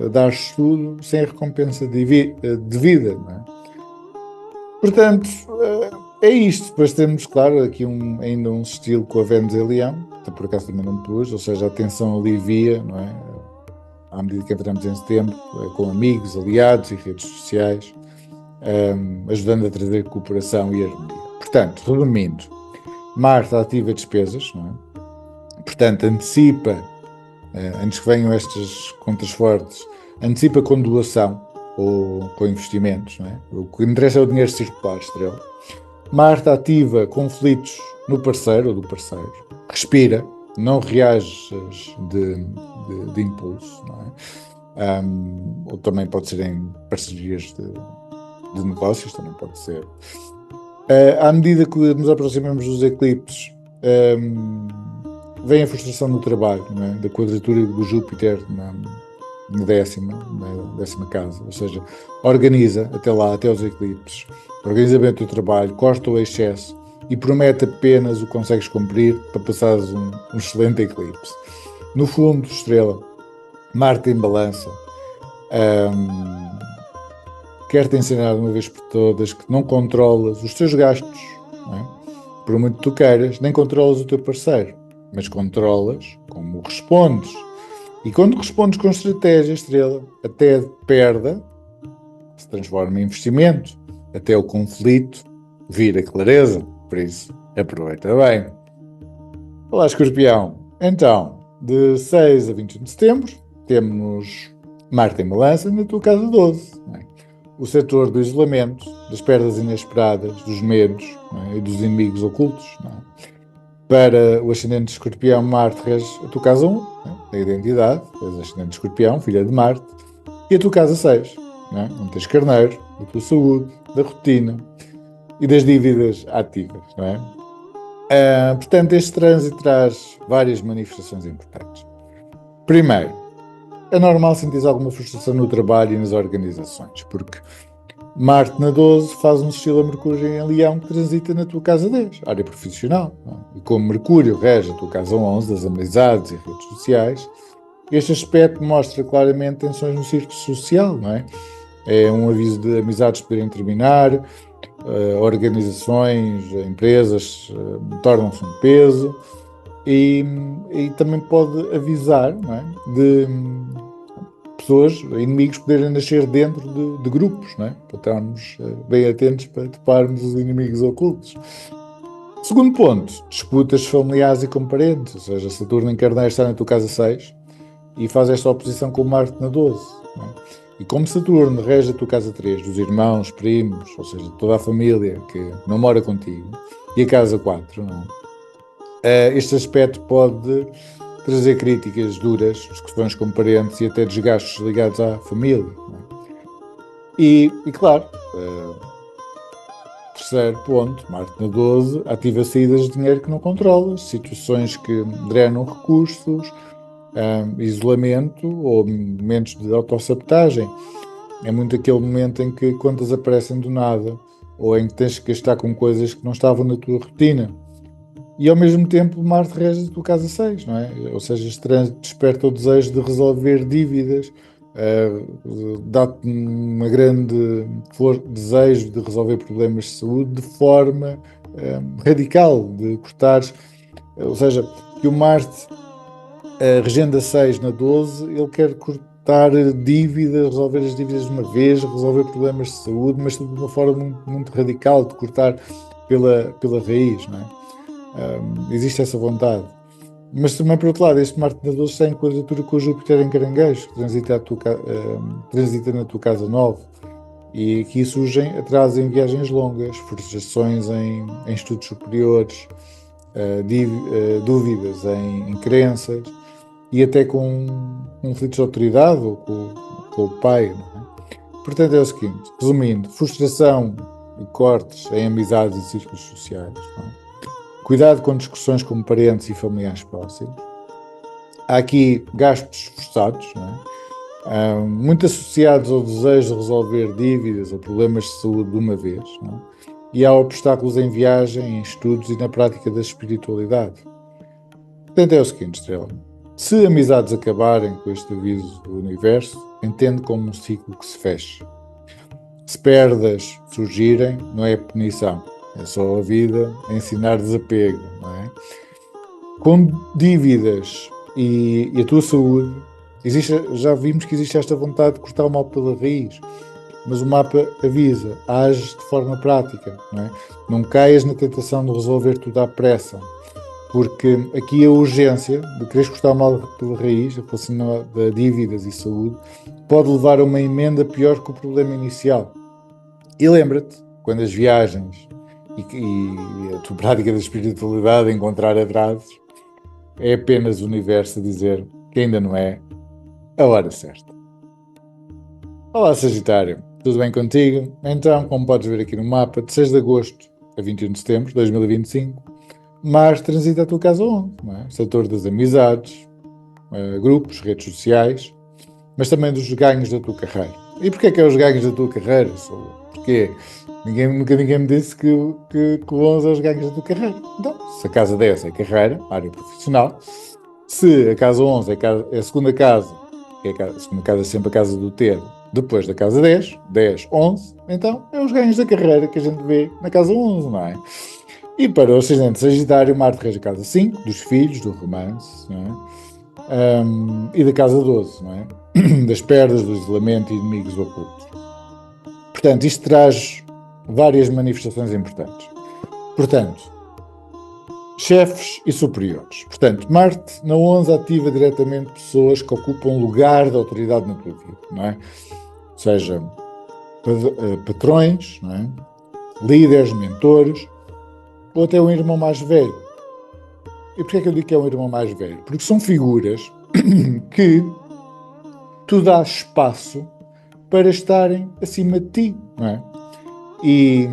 A: A dar tudo sem recompensa de vida, não é? Portanto, é isto. Depois temos, claro, aqui ainda um estilo com a Vênus em Leão, que por acaso também não pus, ou seja, a tensão alivia, não é? À medida que entramos em setembro, com amigos, aliados e redes sociais, ajudando a trazer cooperação e harmonia. Portanto, resumindo, Marte ativa despesas, não é? Portanto, antecipa, antes que venham estas contas fortes, antecipa com doação ou com investimentos, não é? O que interessa é o dinheiro circular, estrela. Marte ativa conflitos no parceiro ou do parceiro. Respira, não reages de impulso, não é? Ou também pode ser em parcerias de negócios, também pode ser. À medida que nos aproximamos dos eclipses, vem a frustração do trabalho, não é? Da quadratura do Júpiter na décima casa, ou seja, organiza até lá, até os eclipses, organiza bem o teu trabalho, corta o excesso e promete apenas o que consegues cumprir para passares um excelente eclipse. No fundo, estrela, Marte em balança, quer-te ensinar de uma vez por todas que não controlas os teus gastos, não é? Por muito que tu queiras, nem controlas o teu parceiro, mas controlas como respondes. E quando respondes com estratégia, estrela, até a perda se transforma em investimento, até o conflito vira clareza. Por isso, aproveita bem. Olá, Escorpião. Então, de 6 a 21 de setembro, temos Marte em balança na tua casa 12. Não é? O setor do isolamento, das perdas inesperadas, dos medos, não é? E dos inimigos ocultos. Não é? Para o ascendente de Escorpião, Marte rege a tua casa 1, né? Da identidade, és ascendente de Escorpião, filha de Marte, e a tua casa 6, né? Onde tens Carneiro, da tua saúde, da rotina e das dívidas ativas. Não é? Portanto, este trânsito traz várias manifestações importantes. Primeiro, é normal sentir alguma frustração no trabalho e nas organizações, porque Marte na 12 faz um sextil a Mercúrio em Leão que transita na tua casa 10, área profissional. Não é? E como Mercúrio rege a tua casa 11, das amizades e redes sociais, este aspecto mostra claramente tensões no círculo social, não é? É um aviso de amizades poderem terminar, organizações, empresas tornam-se um peso e também pode avisar, não é? De pessoas, inimigos poderem nascer dentro de grupos, não é? Para estarmos bem atentos para toparmos os inimigos ocultos. Segundo ponto, disputas familiares e com parentes, ou seja, Saturno em Carneiro está na tua casa 6 e faz esta oposição com Marte na 12. Não é? E como Saturno rege a tua casa 3, dos irmãos, primos, ou seja, toda a família que não mora contigo, e a casa 4, não é? Este aspecto pode trazer críticas duras, discussões com parentes e até desgastes ligados à família, não é? E claro, terceiro ponto, Marte na 12, ativa saídas de dinheiro que não controlas, situações que drenam recursos, isolamento ou momentos de autossabotagem. É muito aquele momento em que contas aparecem do nada ou em que tens que gastar com coisas que não estavam na tua rotina. E ao mesmo tempo Marte rege a tua casa 6, não é? Ou seja, este trânsito desperta o desejo de resolver dívidas, dá-te uma grande desejo de resolver problemas de saúde de forma radical, de cortares, ou seja, que o Marte, regendo a 6 na 12, ele quer cortar dívidas, resolver as dívidas de uma vez, resolver problemas de saúde, mas de uma forma muito, muito radical, de cortar pela raiz, não é? Existe essa vontade. Mas também, por outro lado, este Marte na 12 está em quadratura com o Júpiter em Caranguejo, que transita na tua casa 9. E aqui surgem atrasos em viagens longas, frustrações em estudos superiores, dúvidas em crenças e até com conflitos de autoridade ou com o pai, não é? Portanto, é o seguinte, resumindo, frustração e cortes em amizades e círculos sociais, não é? Cuidado com discussões com parentes e familiares próximos. Há aqui gastos forçados, não é? Muito associados ao desejo de resolver dívidas ou problemas de saúde de uma vez, não é? E há obstáculos em viagem, em estudos e na prática da espiritualidade. Portanto, é o seguinte, Estrela. Se amizades acabarem com este aviso do universo, entende como um ciclo que se fecha. Se perdas surgirem, não é punição. É só a vida a ensinar desapego, não é? Com dívidas e a tua saúde, já vimos que existe esta vontade de cortar o mal pela raiz, mas o mapa avisa, age de forma prática, não é? Não caias na tentação de resolver tudo à pressa, porque aqui a urgência de quereres cortar o mal pela raiz, a relação de dívidas e saúde, pode levar a uma emenda pior que o problema inicial. E lembra-te, quando as viagens e a tua prática da espiritualidade encontrar atrasos, é apenas o universo a dizer que ainda não é a hora certa. Olá, Sagitário, tudo bem contigo? Então, como podes ver aqui no mapa, de 6 de agosto a 21 de setembro de 2025, Marte transita a tua casa 11, não é? Setor das amizades, grupos, redes sociais, mas também dos ganhos da tua carreira. E porquê que é os ganhos da tua carreira? Porquê? Nunca ninguém me disse que o 11 é os ganhos da tua carreira. Então, se a casa 10 é carreira, área profissional, se a casa 11 é a segunda casa, que é a segunda casa é sempre a casa do ter, depois da casa 10, 10, 11, então é os ganhos da carreira que a gente vê na casa 11, não é? E para o ascendente Sagitário, Marte rege a casa 5, dos filhos, do romance, não é? E da casa 12, não é? Das perdas, do isolamento e inimigos ocultos. Portanto, isto traz várias manifestações importantes. Portanto, chefes e superiores. Portanto, Marte na 11 ativa diretamente pessoas que ocupam lugar de autoridade na tua vida, não é? Ou seja, patrões, não é? Líderes, mentores, ou até um irmão mais velho. E porquê é que eu digo que é um irmão mais velho? Porque são figuras que tu dás espaço para estarem acima de ti, não é? E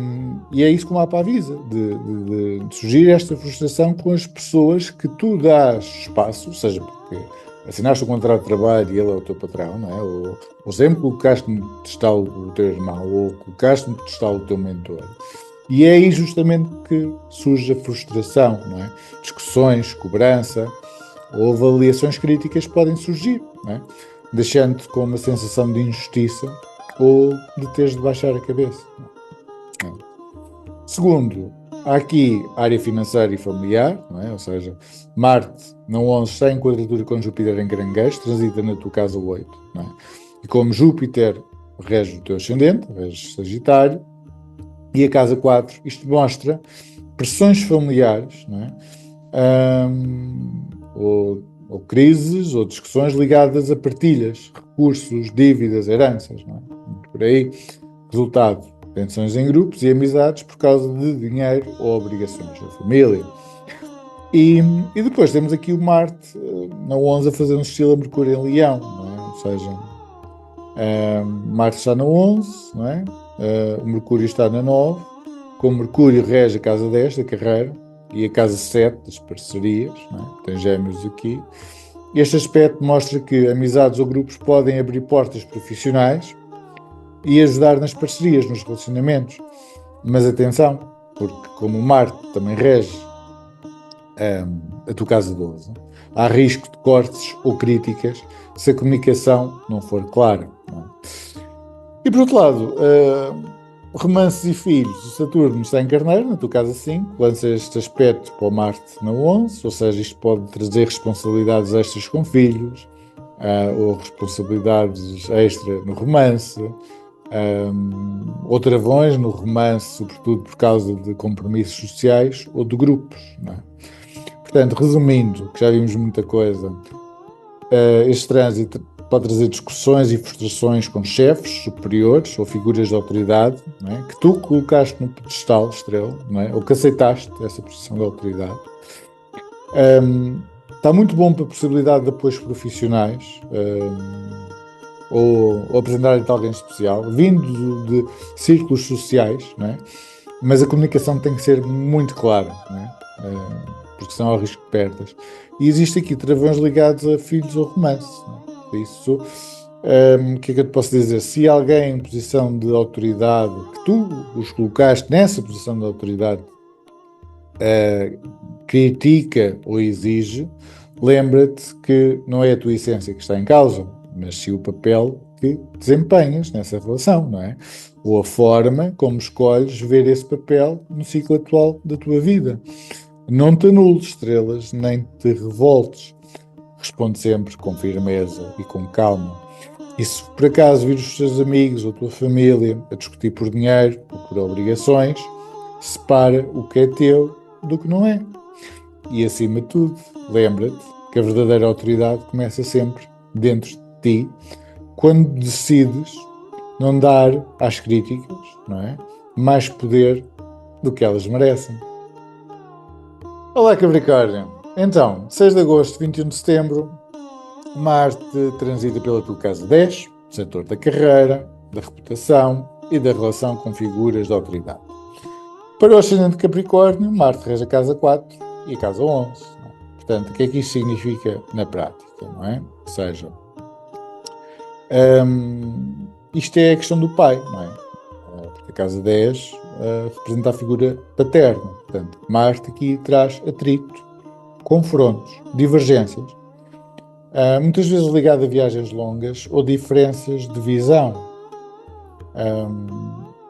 A: é isso que o mapa avisa, de surgir esta frustração com as pessoas que tu dás espaço, seja porque assinaste um contrato de trabalho e ele é o teu patrão, não é? Ou sempre colocaste-me de pedestal o teu irmão, ou colocaste-me de pedestal o teu mentor. E é aí justamente que surge a frustração, não é? Discussões, cobrança ou avaliações críticas podem surgir, não é? Deixando-te com uma sensação de injustiça ou de teres de baixar a cabeça. Não é? Segundo, há aqui área financeira e familiar, não é? Ou seja, Marte na 11 está em quadratura com Júpiter em Caranguejo, transita na tua casa 8, não é? E como Júpiter rege o teu ascendente, rege Sagitário, e a casa 4, isto mostra pressões familiares, não é? Ou crises ou discussões ligadas a partilhas, recursos, dívidas, heranças, não é? Por aí, resultado, tensões em grupos e amizades por causa de dinheiro ou obrigações da família. E depois temos aqui o Marte na 11 a fazer um estilo a Mercúrio em Leão, não é? Ou seja, Marte está na 11, não é? O Mercúrio está na 9, com Mercúrio rege a casa 10 da carreira e a casa 7 das parcerias, não é? Tem Gêmeos aqui. Este aspecto mostra que amizades ou grupos podem abrir portas profissionais e ajudar nas parcerias, nos relacionamentos. Mas atenção, porque como o Marte também rege a tua casa 12, há risco de cortes ou críticas se a comunicação não for clara. Não é? E por outro lado, romances e filhos, o Saturno está em Carneiro, na tua casa 5, lança este aspecto para o Marte na 11, ou seja, isto pode trazer responsabilidades extras com filhos, ou responsabilidades extra no romance, ou travões no romance, sobretudo por causa de compromissos sociais ou de grupos. Não é? Portanto, resumindo, que já vimos muita coisa, este trânsito pode trazer discussões e frustrações com chefes superiores ou figuras de autoridade, não é? Que tu colocaste no pedestal, estrela, não é? Ou que aceitaste essa posição de autoridade. Está muito bom para a possibilidade de apoios profissionais, ou apresentar-te a alguém especial, vindo de círculos sociais, não é? Mas a comunicação tem que ser muito clara, não é? Porque senão há risco de perdas. E existe aqui travões ligados a filhos ou romance. Não é? Isso, o que é que eu te posso dizer? Se alguém em posição de autoridade, que tu os colocaste nessa posição de autoridade, critica ou exige, lembra-te que não é a tua essência que está em causa, mas sim o papel que desempenhas nessa relação, não é? Ou a forma como escolhes ver esse papel no ciclo atual da tua vida. Não te anules, estrelas, nem te revoltes. Responde sempre com firmeza e com calma. E se por acaso vires os teus amigos ou a tua família a discutir por dinheiro ou por obrigações, separa o que é teu do que não é. E acima de tudo, lembra-te que a verdadeira autoridade começa sempre dentro de ti, quando decides não dar às críticas, não é? Mais poder do que elas merecem. Olá, Capricórnio. Então, 6 de agosto, 21 de setembro, Marte transita pela tua casa 10, setor da carreira, da reputação e da relação com figuras de autoridade. Para o ascendente Capricórnio, Marte rege a casa 4 e a casa 11. Portanto, o que é que isto significa na prática, não é? Ou seja, isto é a questão do pai, não é? Porque a casa 10 representa a figura paterna. Portanto, Marte aqui traz atrito, confrontos, divergências, muitas vezes ligado a viagens longas ou diferenças de visão.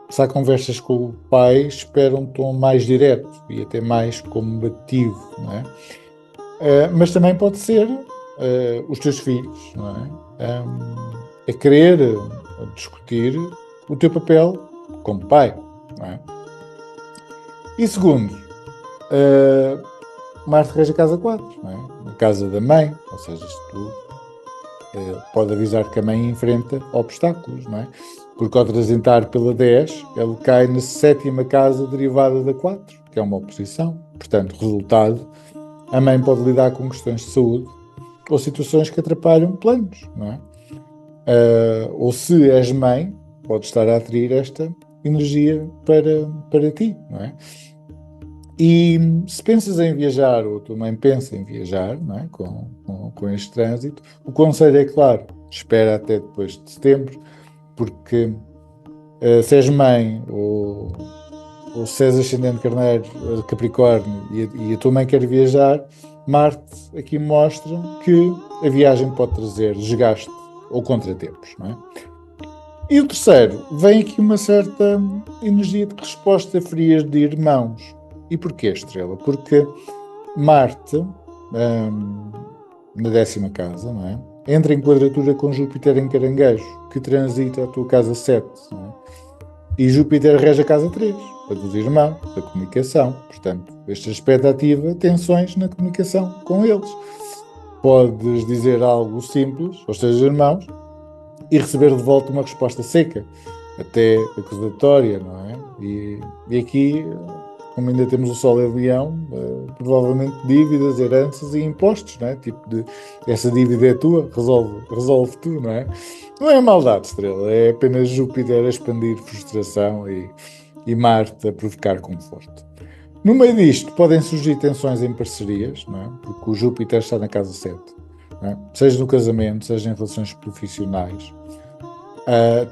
A: Se há conversas com o pai, espera um tom mais direto e até mais combativo, não é? Mas também pode ser os teus filhos, não é? A querer discutir o teu papel como pai, não é? E segundo, Marte rege a casa 4, não é? A casa da mãe, ou seja, isto pode avisar que a mãe enfrenta obstáculos, não é? Porque ao transitar pela 10, ele cai na 7ª casa derivada da 4, que é uma oposição. Portanto, resultado, a mãe pode lidar com questões de saúde ou situações que atrapalham planos, não é? Ou se és mãe, pode estar a atrair esta energia para ti, não é? E se pensas em viajar, ou a tua mãe pensa em viajar, não é? Com este trânsito, o conselho é claro, espera até depois de setembro, porque se és mãe ou se és ascendente Carneiro, Capricórnio e a tua mãe quer viajar, Marte aqui mostra que a viagem pode trazer desgaste ou contratempos, não é? E o terceiro, vem aqui uma certa energia de resposta frias de irmãos. E porquê, estrela? Porque Marte, na 10ª casa, não é? Entra em quadratura com Júpiter em Caranguejo, que transita a tua casa 7, não é? E Júpiter rege a casa 3, a dos irmãos, da comunicação. Portanto, este aspecto ativa tensões na comunicação com eles. Podes dizer algo simples aos teus irmãos e receber de volta uma resposta seca. até acusatória, não é? E aqui, como ainda temos o Sol em Leão, provavelmente dívidas, heranças e impostos, não é? Tipo de, essa dívida é tua, resolve tu, não é? Não é maldade, Estrela, é apenas Júpiter a expandir frustração e Marte a provocar conforto. No meio disto, podem surgir tensões em parcerias, não é? Porque o Júpiter está na casa 7, não é? Seja no casamento, seja em relações profissionais.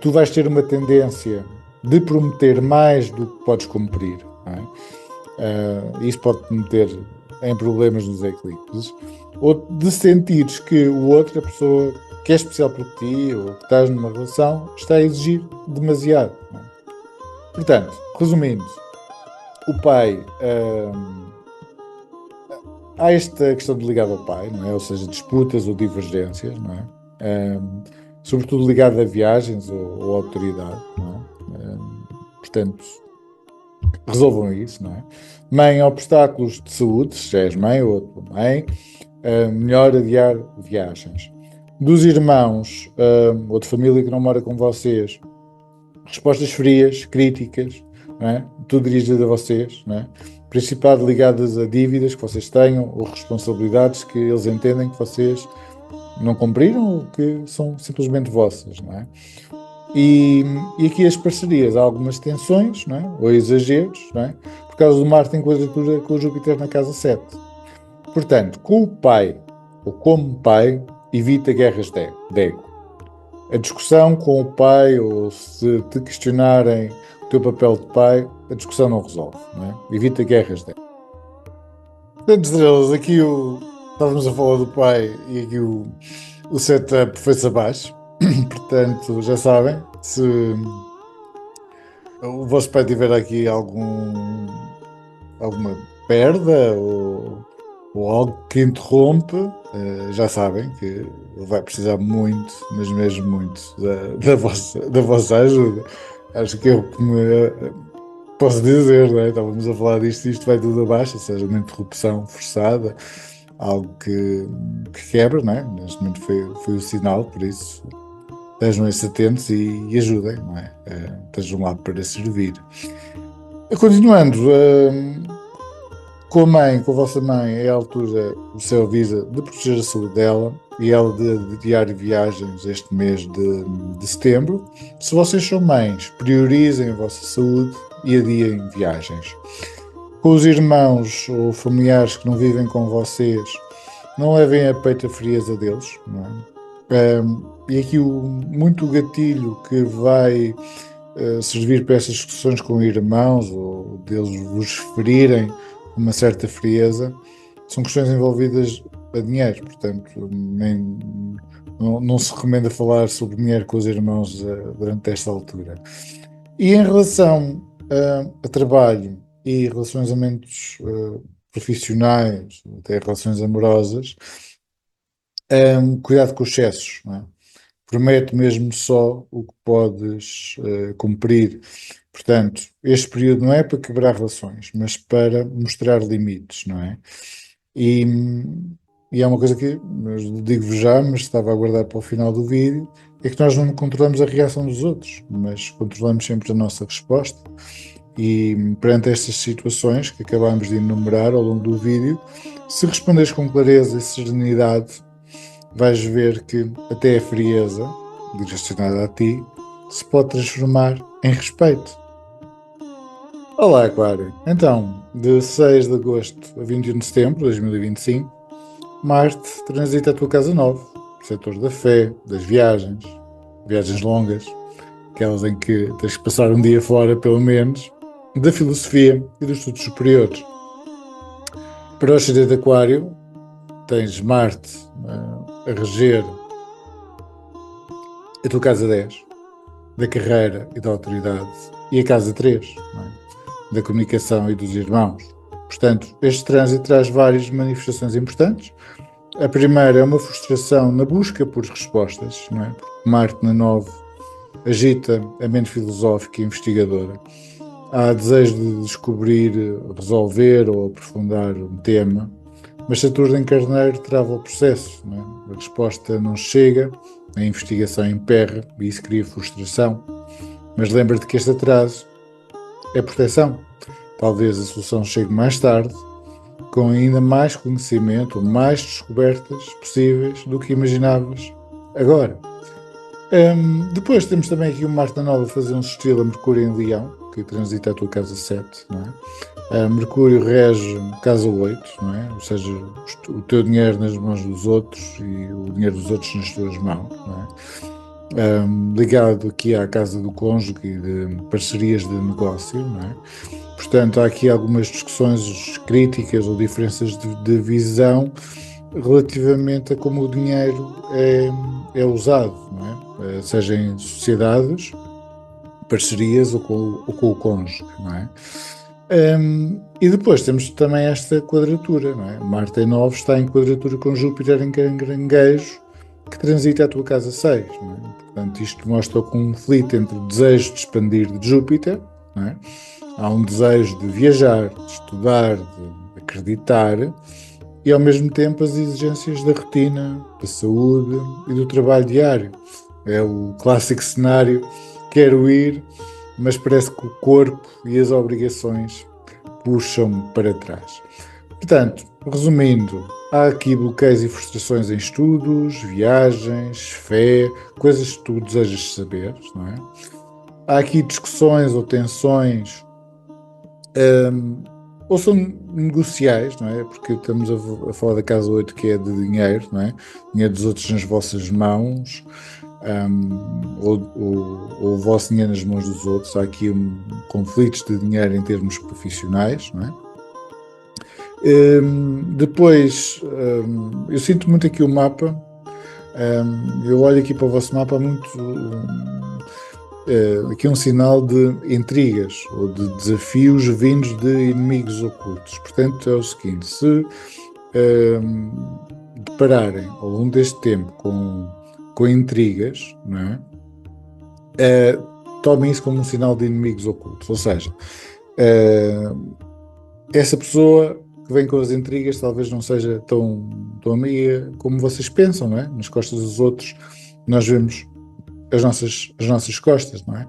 A: Tu vais ter uma tendência de prometer mais do que podes cumprir, não é? Isso pode te meter em problemas nos eclipses. Ou de sentires que o outro, a pessoa que é especial para ti ou que estás numa relação, está a exigir demasiado, não é? Portanto, resumindo, o pai, há esta questão de ligado ao pai, não é? Ou seja, disputas ou divergências, não é? Sobretudo ligado a viagens ou autoridade, não é? Portanto, resolvam isso, não é? Mãe, obstáculos de saúde, se já és mãe ou tua mãe, melhor adiar viagens. Dos irmãos ou de família que não mora com vocês, respostas frias, críticas, não é? Tudo dirigido a vocês, não é? Principalmente ligadas a dívidas que vocês tenham ou responsabilidades que eles entendem que vocês não cumpriram ou que são simplesmente vossas, não é? E aqui as parcerias, há algumas tensões, não é? Ou exageros, não é? Por causa do Marte em quadratura com o Júpiter na casa 7. Portanto, com o pai ou como pai, evita guerras de ego. A discussão com o pai, ou se te questionarem o teu papel de pai, a discussão não resolve, não é? Evita guerras de ego. Portanto, estrelas, aqui estávamos a falar do pai e aqui o setup foi-se abaixo. Portanto, já sabem, se o vosso pai tiver aqui alguma perda ou algo que interrompe, já sabem que ele vai precisar muito, mas mesmo muito, da vossa ajuda. Acho que eu que me posso dizer, não é? Estávamos a falar disto e isto vai tudo abaixo, ou seja, uma interrupção forçada, algo que quebra, não é? Neste momento foi o sinal, por isso estejam atentos e ajudem, não é? Estejam lá para servir. Continuando, com a mãe, com a vossa mãe, é a altura, o céu avisa de proteger a saúde dela e ela de adiar viagens este mês de setembro. Se vocês são mães, priorizem a vossa saúde e adiem viagens. Com os irmãos ou familiares que não vivem com vocês, não levem a peito a frieza deles, não é? E aqui muito gatilho que vai servir para essas discussões com irmãos ou deles vos ferirem uma certa frieza, são questões envolvidas a dinheiro, portanto não se recomenda falar sobre dinheiro com os irmãos durante esta altura. E em relação a trabalho e relacionamentos profissionais, até relações amorosas, cuidado com os excessos, não é? Promete mesmo só o que podes cumprir. Portanto, este período não é para quebrar relações, mas para mostrar limites, não é? E, e é uma coisa que digo-vos já, mas estava a guardar para o final do vídeo, é que nós não controlamos a reação dos outros, mas controlamos sempre a nossa resposta. E perante estas situações que acabamos de enumerar ao longo do vídeo, se responderes com clareza e serenidade, vais ver que até a frieza, direcionada a ti, se pode transformar em respeito. Olá, Aquário. Então, de 6 de agosto a 21 de setembro de 2025, Marte transita a tua casa 9, setor da fé, das viagens longas, aquelas em que tens que passar um dia fora, pelo menos, da filosofia e dos estudos superiores. Para o ascendente de Aquário, tens Marte a reger a tua casa 10, da carreira e da autoridade, e a casa 3, da comunicação e dos irmãos. Portanto, este trânsito traz várias manifestações importantes. A primeira é uma frustração na busca por respostas, não é? Porque Marte na 9 agita a mente filosófica e investigadora. Há desejo de descobrir, resolver ou aprofundar um tema, mas Saturno em Carneiro trava o processo, não é? A resposta não chega, a investigação emperra e isso cria frustração. Mas lembra-te que este atraso é proteção. Talvez a solução chegue mais tarde, com ainda mais conhecimento, mais descobertas possíveis do que imaginavas agora. Depois temos também aqui o Marte Nova a fazer um sextil a Mercúrio em Leão, que transita a tua casa 7, não é? Mercúrio rege casa 8, não é? Ou seja, o teu dinheiro nas mãos dos outros e o dinheiro dos outros nas tuas mãos, não é? Ligado aqui à casa do cônjuge e de parcerias de negócio, não é? Portanto, há aqui algumas discussões críticas ou diferenças de visão relativamente a como o dinheiro é usado, não é? Seja em sociedades, parcerias ou com o cônjuge, não é? E depois temos também esta quadratura, não é? Marte em 9 está em quadratura com Júpiter em Caranguejo, que transita a tua casa 6, não é? Portanto, isto mostra o conflito entre o desejo de expandir de Júpiter, não é? Há um desejo de viajar, de estudar, de acreditar, e ao mesmo tempo as exigências da rotina, da saúde e do trabalho diário. É o clássico cenário: quero ir, mas parece que o corpo e as obrigações puxam-me para trás. Portanto, resumindo, há aqui bloqueios e frustrações em estudos, viagens, fé, coisas que tu desejas saber, não é? Há aqui discussões ou tensões, ou são negociais, não é? Porque estamos a falar da casa 8, que é de dinheiro, não é? Dinheiro dos outros nas vossas mãos, ou o vosso dinheiro nas mãos dos outros. Há aqui conflitos de dinheiro em termos profissionais, não é? Depois, eu sinto muito aqui o mapa. Eu olho aqui para o vosso mapa muito. Aqui um sinal de intrigas ou de desafios vindos de inimigos ocultos. Portanto, é o seguinte: se depararem ao longo deste tempo com intrigas, não é? Tomem isso como um sinal de inimigos ocultos. Ou seja, essa pessoa que vem com as intrigas talvez não seja tão amiga como vocês pensam, não é? Nas costas dos outros nós vemos as nossas costas, não é?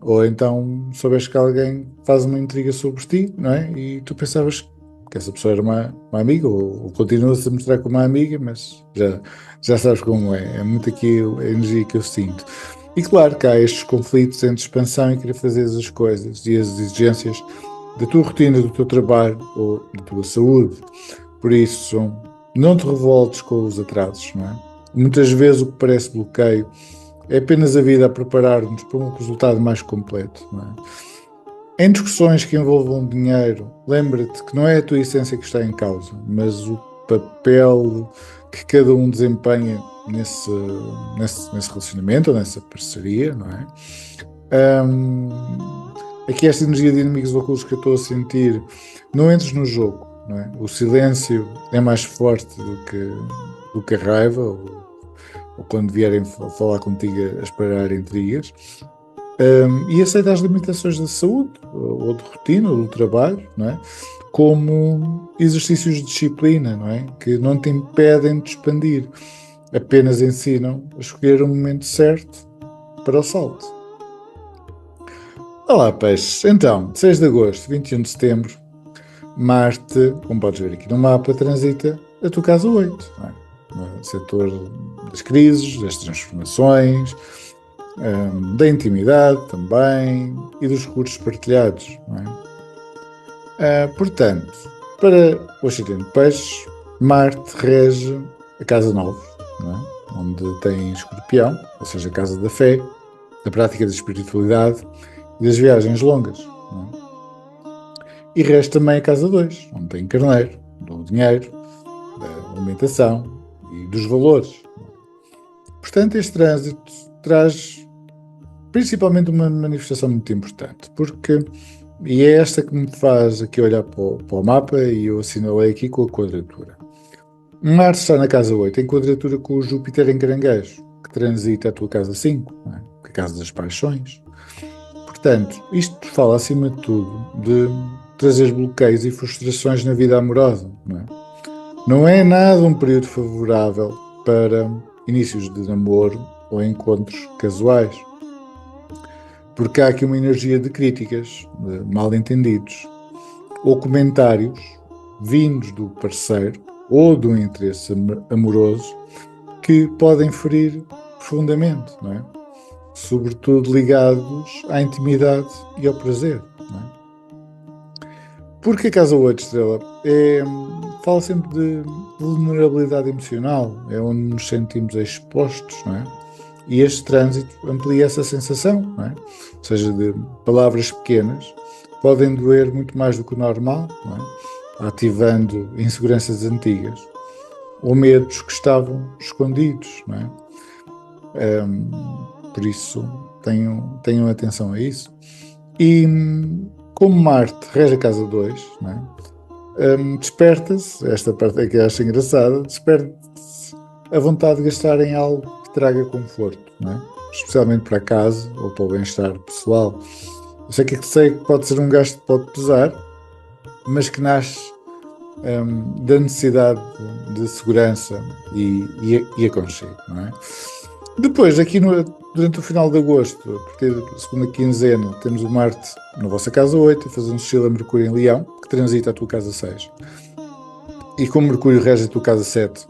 A: Ou então soubeste que alguém faz uma intriga sobre ti, não é? E tu pensavas que essa pessoa era uma amiga, ou continua-se a mostrar como uma amiga, mas já sabes como é. É muito aqui a energia que eu sinto. E claro que há estes conflitos entre expansão e querer fazer as coisas e as exigências da tua rotina, do teu trabalho ou da tua saúde. Por isso, não te revoltes com os atrasos, não é? Muitas vezes o que parece bloqueio é apenas a vida a preparar-nos para um resultado mais completo, não é? Em discussões que envolvam dinheiro, lembra-te que não é a tua essência que está em causa, mas o papel que cada um desempenha nesse relacionamento ou nessa parceria, não é? Aqui esta energia de inimigos ocultos que eu estou a sentir, não entres no jogo, não é? O silêncio é mais forte do que a raiva, ou quando vierem falar contigo a esperar intrigas, e aceita as limitações da saúde, ou de rotina, ou do trabalho, não é? Como exercícios de disciplina, não é? Que não te impedem de expandir, apenas ensinam a escolher o momento certo para o salto. Olá, peixes. Então, 6 de agosto, 21 de setembro, Marte, como podes ver aqui no mapa, transita a tua casa 8, não é? No setor das crises, das transformações, da intimidade também e dos recursos partilhados, não é? Portanto, para o ascendente de peixes, Marte rege a casa 9, não é? Onde tem Escorpião, ou seja, a casa da fé, da prática da espiritualidade e das viagens longas, não é? E resta também a casa 2, onde tem Carneiro, do dinheiro, da alimentação e dos valores. Portanto, este trânsito traz principalmente uma manifestação muito importante, e é esta que me faz aqui olhar para o mapa, e eu assinalei aqui com a quadratura. Marte está na casa 8, em quadratura com o Júpiter em Caranguejo, que transita a tua casa 5, não é? Que é a casa das paixões. Portanto, isto fala acima de tudo de trazer bloqueios e frustrações na vida amorosa, não é? Não é nada um período favorável para inícios de namoro ou encontros casuais. porque há aqui uma energia de críticas, de mal-entendidos, ou comentários vindos do parceiro ou do interesse amoroso que podem ferir profundamente, não é? Sobretudo ligados à intimidade e ao prazer, não é? Porque a Casa 8, Estrela, fala sempre de vulnerabilidade emocional, é onde nos sentimos expostos, não é? E este trânsito amplia essa sensação, não é? Ou seja, de palavras pequenas podem doer muito mais do que o normal, não é? Ativando inseguranças antigas ou medos que estavam escondidos, não é? Por isso, tenham atenção a isso. E como Marte rege a casa 2, não é? Desperta-se, esta parte é que eu acho engraçada, desperta-se a vontade de gastar em algo que traga conforto, não é? Especialmente para a casa ou para o bem-estar pessoal. Eu sei que pode ser um gasto que pode pesar, mas que nasce da necessidade de segurança e aconchego, não é? Depois, durante o final de agosto, a partir da segunda quinzena, temos o Marte na vossa casa 8, a fazer um sextil a Mercúrio em Leão, que transita a tua casa 6. E como Mercúrio rege a tua casa 7,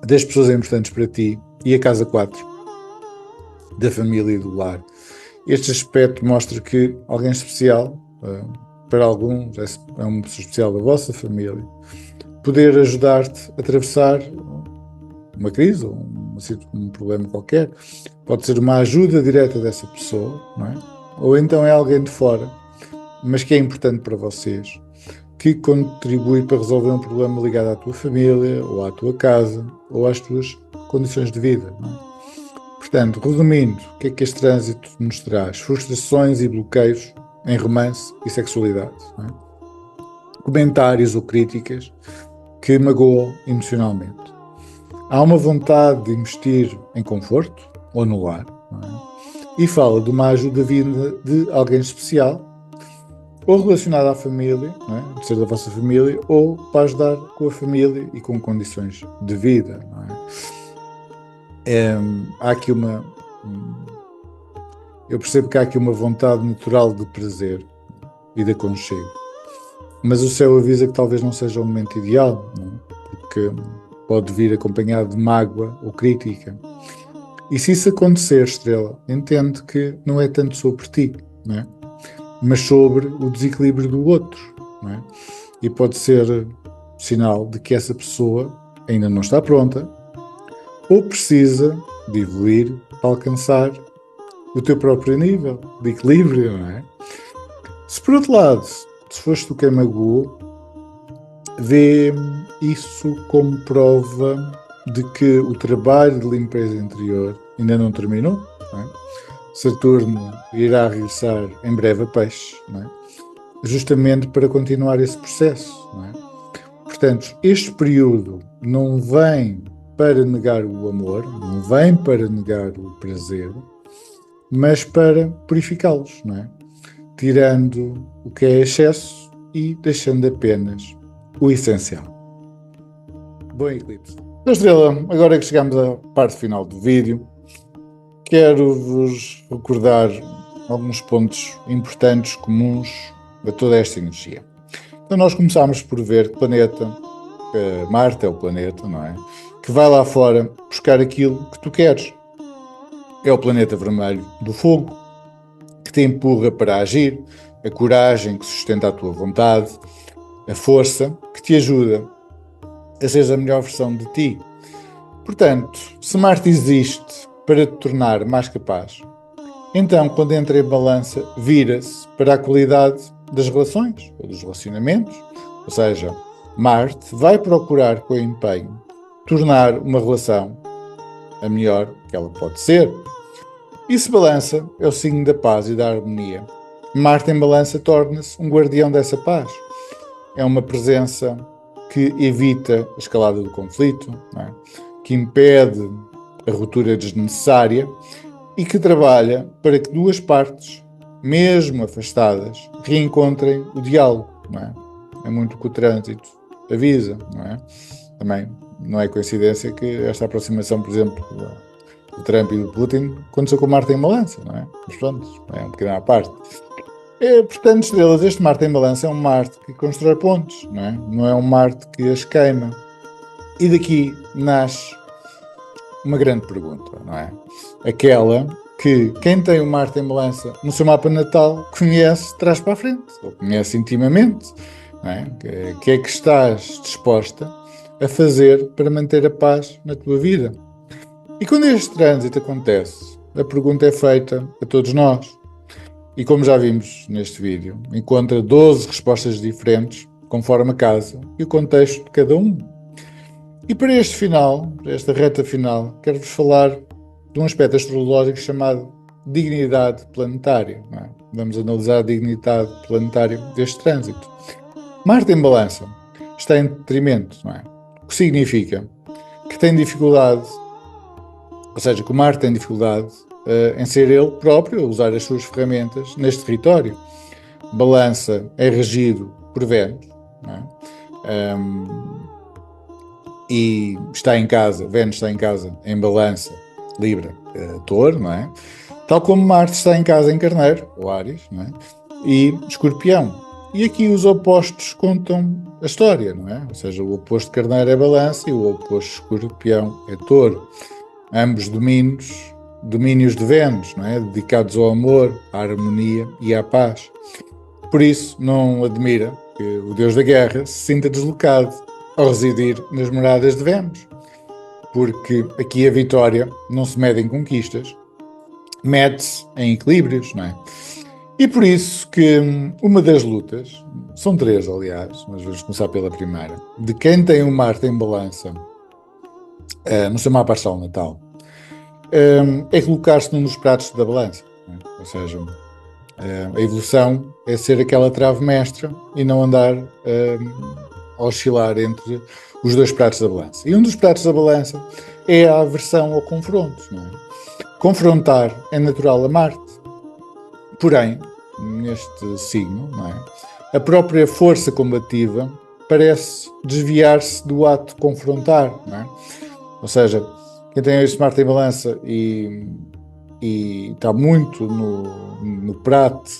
A: das pessoas importantes para ti, e a casa 4, da família e do lar. Este aspecto mostra que alguém especial, para alguns, é uma pessoa especial da vossa família, poder ajudar-te a atravessar uma crise ou um problema qualquer. Pode ser uma ajuda direta dessa pessoa, não é? Ou então é alguém de fora, mas que é importante para vocês, que contribui para resolver um problema ligado à tua família, ou à tua casa, ou às tuas condições de vida, não é? Portanto, resumindo, o que é que este trânsito nos traz? Frustrações e bloqueios em romance e sexualidade, não é? Comentários ou críticas que magoam emocionalmente. Há uma vontade de investir em conforto ou no lar, não é? E fala de uma ajuda vinda de alguém especial, ou relacionado à família, não é? De ser da vossa família, ou para ajudar com a família e com condições de vida, não é? Há aqui eu percebo que há aqui uma vontade natural de prazer e de aconchego, mas o céu avisa que talvez não seja o momento ideal, não é? Porque pode vir acompanhado de mágoa ou crítica. E se isso acontecer, Estrela, entende que não é tanto sobre ti, não é? Mas sobre o desequilíbrio do outro, não é? E pode ser sinal de que essa pessoa ainda não está pronta ou precisa de evoluir para alcançar o teu próprio nível de equilíbrio, não é? Se por outro lado, se foste tu quem magoou, vê isso como prova de que o trabalho de limpeza interior ainda não terminou, não é? Saturno irá regressar em breve a Peixe, não é? Justamente para continuar esse processo, não é? Portanto, este período não vem para negar o amor, não vem para negar o prazer, mas para purificá-los, não é? Tirando o que é excesso e deixando apenas o essencial. Bom eclipse. Então, Estrela, agora que chegamos à parte final do vídeo, quero-vos recordar alguns pontos importantes comuns a toda esta energia. Então nós começámos por ver que o planeta, Marte é o planeta, não é? Que vai lá fora buscar aquilo que tu queres. É o planeta vermelho do fogo, que te empurra para agir, a coragem que sustenta a tua vontade, a força que te ajuda a seres a melhor versão de ti. Portanto, se Marte existe para te tornar mais capaz, então, quando entra em balança, vira-se para a qualidade das relações, ou dos relacionamentos, ou seja, Marte vai procurar com empenho tornar uma relação a melhor que ela pode ser. E se balança é o signo da paz e da harmonia. Marte em balança torna-se um guardião dessa paz. É uma presença que evita a escalada do conflito, não é? Que impede a ruptura desnecessária e que trabalha para que duas partes, mesmo afastadas, reencontrem o diálogo, não é? É muito que o trânsito avisa, não é? Também não é coincidência que esta aproximação, por exemplo, do Trump e do Putin aconteceu com Marte em balança, não é? Mas pronto, é um bocadinho à parte. Portanto, estrelas, este Marte em balança é um Marte que constrói pontes, não é? Não é um Marte que as queima. E daqui nasce uma grande pergunta, não é? Aquela que quem tem o Marte em balança no seu mapa natal conhece de trás para a frente, ou conhece intimamente, não é? Que é que estás disposta a fazer para manter a paz na tua vida? E quando este trânsito acontece, a pergunta é feita a todos nós. E como já vimos neste vídeo, encontra 12 respostas diferentes, conforme a casa e o contexto de cada um. E para este final, para esta reta final, quero-vos falar de um aspecto astrológico chamado dignidade planetária. Não é? Vamos analisar a dignidade planetária deste trânsito. Marte em balança está em detrimento, não é? O que significa que tem dificuldade, ou seja, que o Marte tem dificuldade em ser ele próprio, a usar as suas ferramentas neste território. Balança é regido por Vênus, não é? E está em casa, Vênus está em casa em balança, Libra, Touro, não é? Tal como Marte está em casa em Carneiro, ou Áries, não é? E Escorpião. E aqui os opostos contam a história, não é? Ou seja, o oposto de Carneiro é balança e o oposto de Escorpião é Touro. Ambos domínios de Vênus, não é? Dedicados ao amor, à harmonia e à paz. Por isso, não admira que o deus da guerra se sinta deslocado ao residir nas moradas de Vênus, porque aqui a vitória não se mede em conquistas, mede-se em equilíbrios, não é? E por isso que uma das lutas, são três aliás, mas vamos começar pela primeira, de quem tem o Marte em balança no seu mapa astral natal, é colocar-se num dos pratos da balança, não é? Ou seja, a evolução é ser aquela trave mestra e não andar a oscilar entre os dois pratos da balança. E um dos pratos da balança é a aversão ao confronto, não é? Confrontar é natural a Marte, porém, neste signo, não é? A própria força combativa parece desviar-se do ato de confrontar, não é? Ou seja, quem tem este Marte em balança e está muito no prato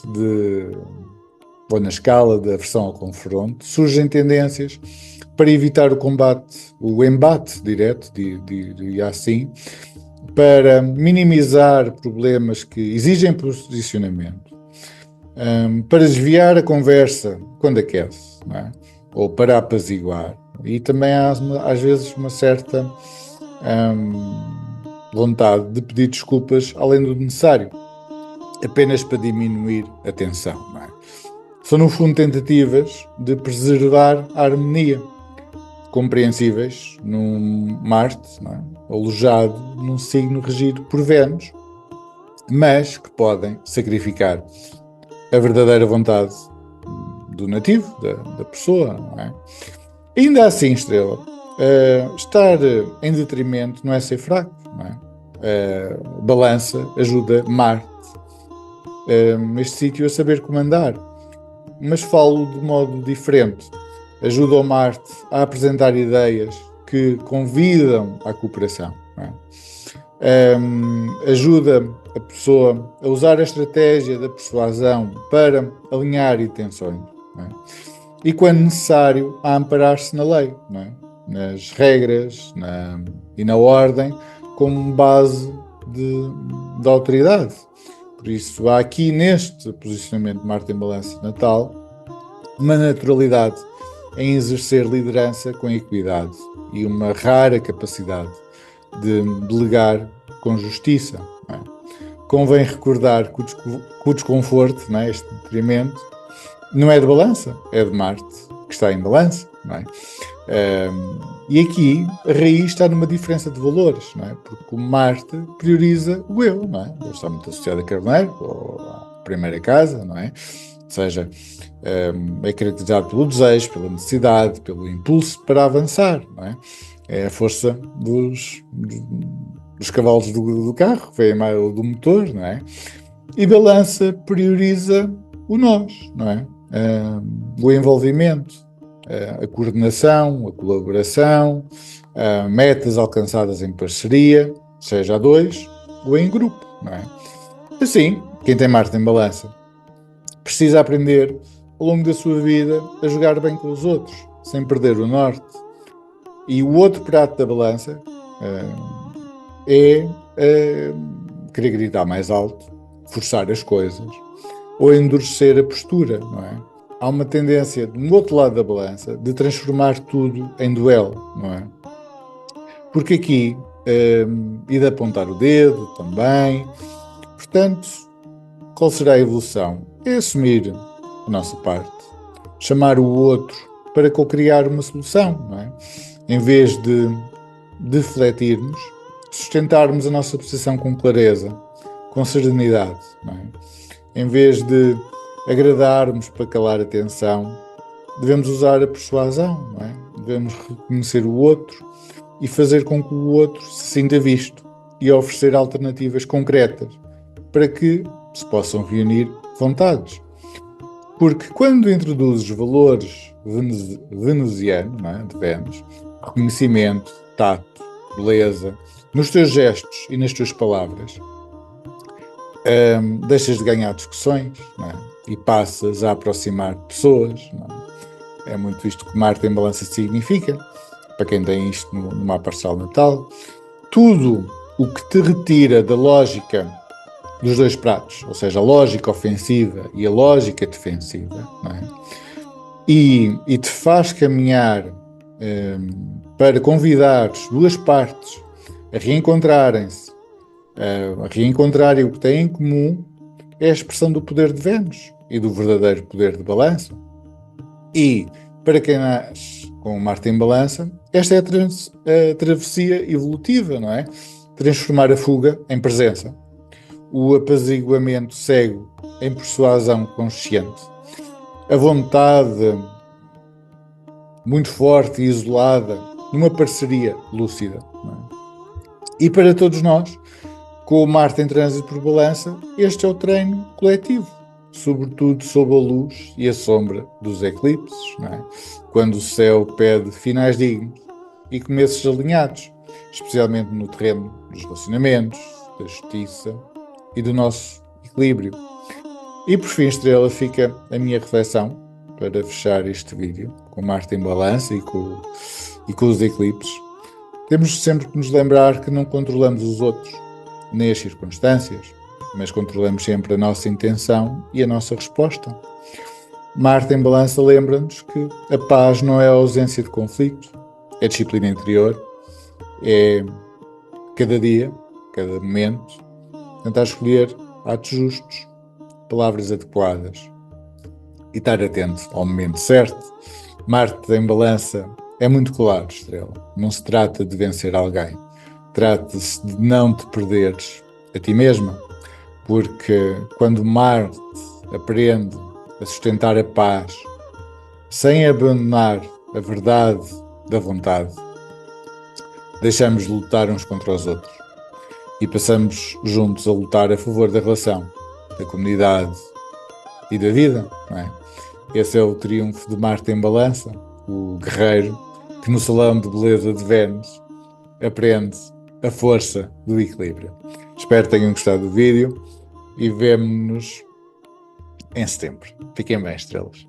A: ou na escala da aversão ao confronto, surgem tendências para evitar o combate, o embate direto, diria assim, para minimizar problemas que exigem posicionamento, para desviar a conversa quando aquece, não é? Ou para apaziguar. E também há, às vezes, uma certa vontade de pedir desculpas além do necessário, apenas para diminuir a tensão, não é? São, no fundo, tentativas de preservar a harmonia, compreensíveis num Marte, não é? Alojado num signo regido por Vênus, mas que podem sacrificar a verdadeira vontade do nativo, da pessoa, não é? Ainda assim, Estrela, estar em detrimento não é ser fraco, não é? Balança ajuda Marte neste sítio a saber comandar, mas falo de modo diferente. Ajuda o Marte a apresentar ideias que convidam à cooperação, não é? Ajuda a pessoa a usar a estratégia da persuasão para alinhar intenções, não é? E, quando necessário, a amparar-se na lei, não é? Nas regras e na ordem, como base de autoridade. Por isso, há aqui neste posicionamento de Marte em balança natal uma naturalidade em exercer liderança com equidade e uma rara capacidade de delegar com justiça, não é? Convém recordar que o desconforto, não é? Este detrimento, não é de balança, é de Marte, que está em balança, não é? E aqui a raiz está numa diferença de valores, não é? Porque o Marte prioriza o eu, não é? Ele está muito associado a Carneiro, ou à primeira casa, não é? Ou seja, é caracterizado pelo desejo, pela necessidade, pelo impulso para avançar, não é? É a força dos cavalos do carro, ou do motor, não é? E balança prioriza o nós, não é? O envolvimento, a coordenação, a colaboração, metas alcançadas em parceria, seja a dois ou em grupo, não é? Assim, quem tem Marte em Balança precisa aprender ao longo da sua vida a jogar bem com os outros, sem perder o norte. E o outro prato da balança querer gritar mais alto, forçar as coisas ou endurecer a postura, não é? Há uma tendência, do outro lado da balança, de transformar tudo em duelo, não é? Porque aqui, e de apontar o dedo também. Portanto, qual será a evolução? É assumir a nossa parte, chamar o outro para co-criar uma solução, não é? Em vez de defletirmos, sustentarmos a nossa posição com clareza, com serenidade, não é? Em vez de agradarmos para calar a tensão, devemos usar a persuasão, não é? Devemos reconhecer o outro e fazer com que o outro se sinta visto e oferecer alternativas concretas para que se possam reunir vontades. Porque quando introduzes valores venusianos, não é? De Vênus, reconhecimento, tato, beleza, nos teus gestos e nas tuas palavras, deixas de ganhar discussões, não é? E passas a aproximar pessoas, não é? É muito isto que Marte em Balança significa, para quem tem isto no mapa astral natal. Tudo o que te retira da lógica dos dois pratos, ou seja, a lógica ofensiva e a lógica defensiva, não é? E te faz caminhar para convidar as duas partes a reencontrarem-se, a reencontrarem o que têm em comum, é a expressão do poder de Vênus e do verdadeiro poder de Balança. E, para quem nasce com Marte em Balança, esta é a travessia evolutiva, não é? Transformar a fuga em presença, o apaziguamento cego em persuasão consciente, a vontade muito forte e isolada numa parceria lúcida, não é? E para todos nós, com o Marte em trânsito por Balança, este é o treino coletivo, sobretudo sob a luz e a sombra dos eclipses, não é? Quando o céu pede finais dignos e começos alinhados, especialmente no terreno dos relacionamentos, da justiça e do nosso equilíbrio. E por fim, estrela, fica a minha reflexão para fechar este vídeo com Marte em Balança e com os eclipses. Temos sempre que nos lembrar que não controlamos os outros, nem as circunstâncias, mas controlamos sempre a nossa intenção e a nossa resposta. Marte em Balança lembra-nos que a paz não é a ausência de conflito, é disciplina interior, é cada dia, cada momento, tentar escolher atos justos, palavras adequadas e estar atento ao momento certo. Marte em Balança é muito claro, estrela. Não se trata de vencer alguém. Trata-se de não te perderes a ti mesma, porque quando Marte aprende a sustentar a paz sem abandonar a verdade da vontade, deixamos de lutar uns contra os outros e passamos juntos a lutar a favor da relação, da comunidade e da vida, não é? Esse é o triunfo de Marte em Balança, o guerreiro que no salão de beleza de Vênus aprende a força do equilíbrio. Espero que tenham gostado do vídeo e vemo-nos em setembro. Fiquem bem, estrelas.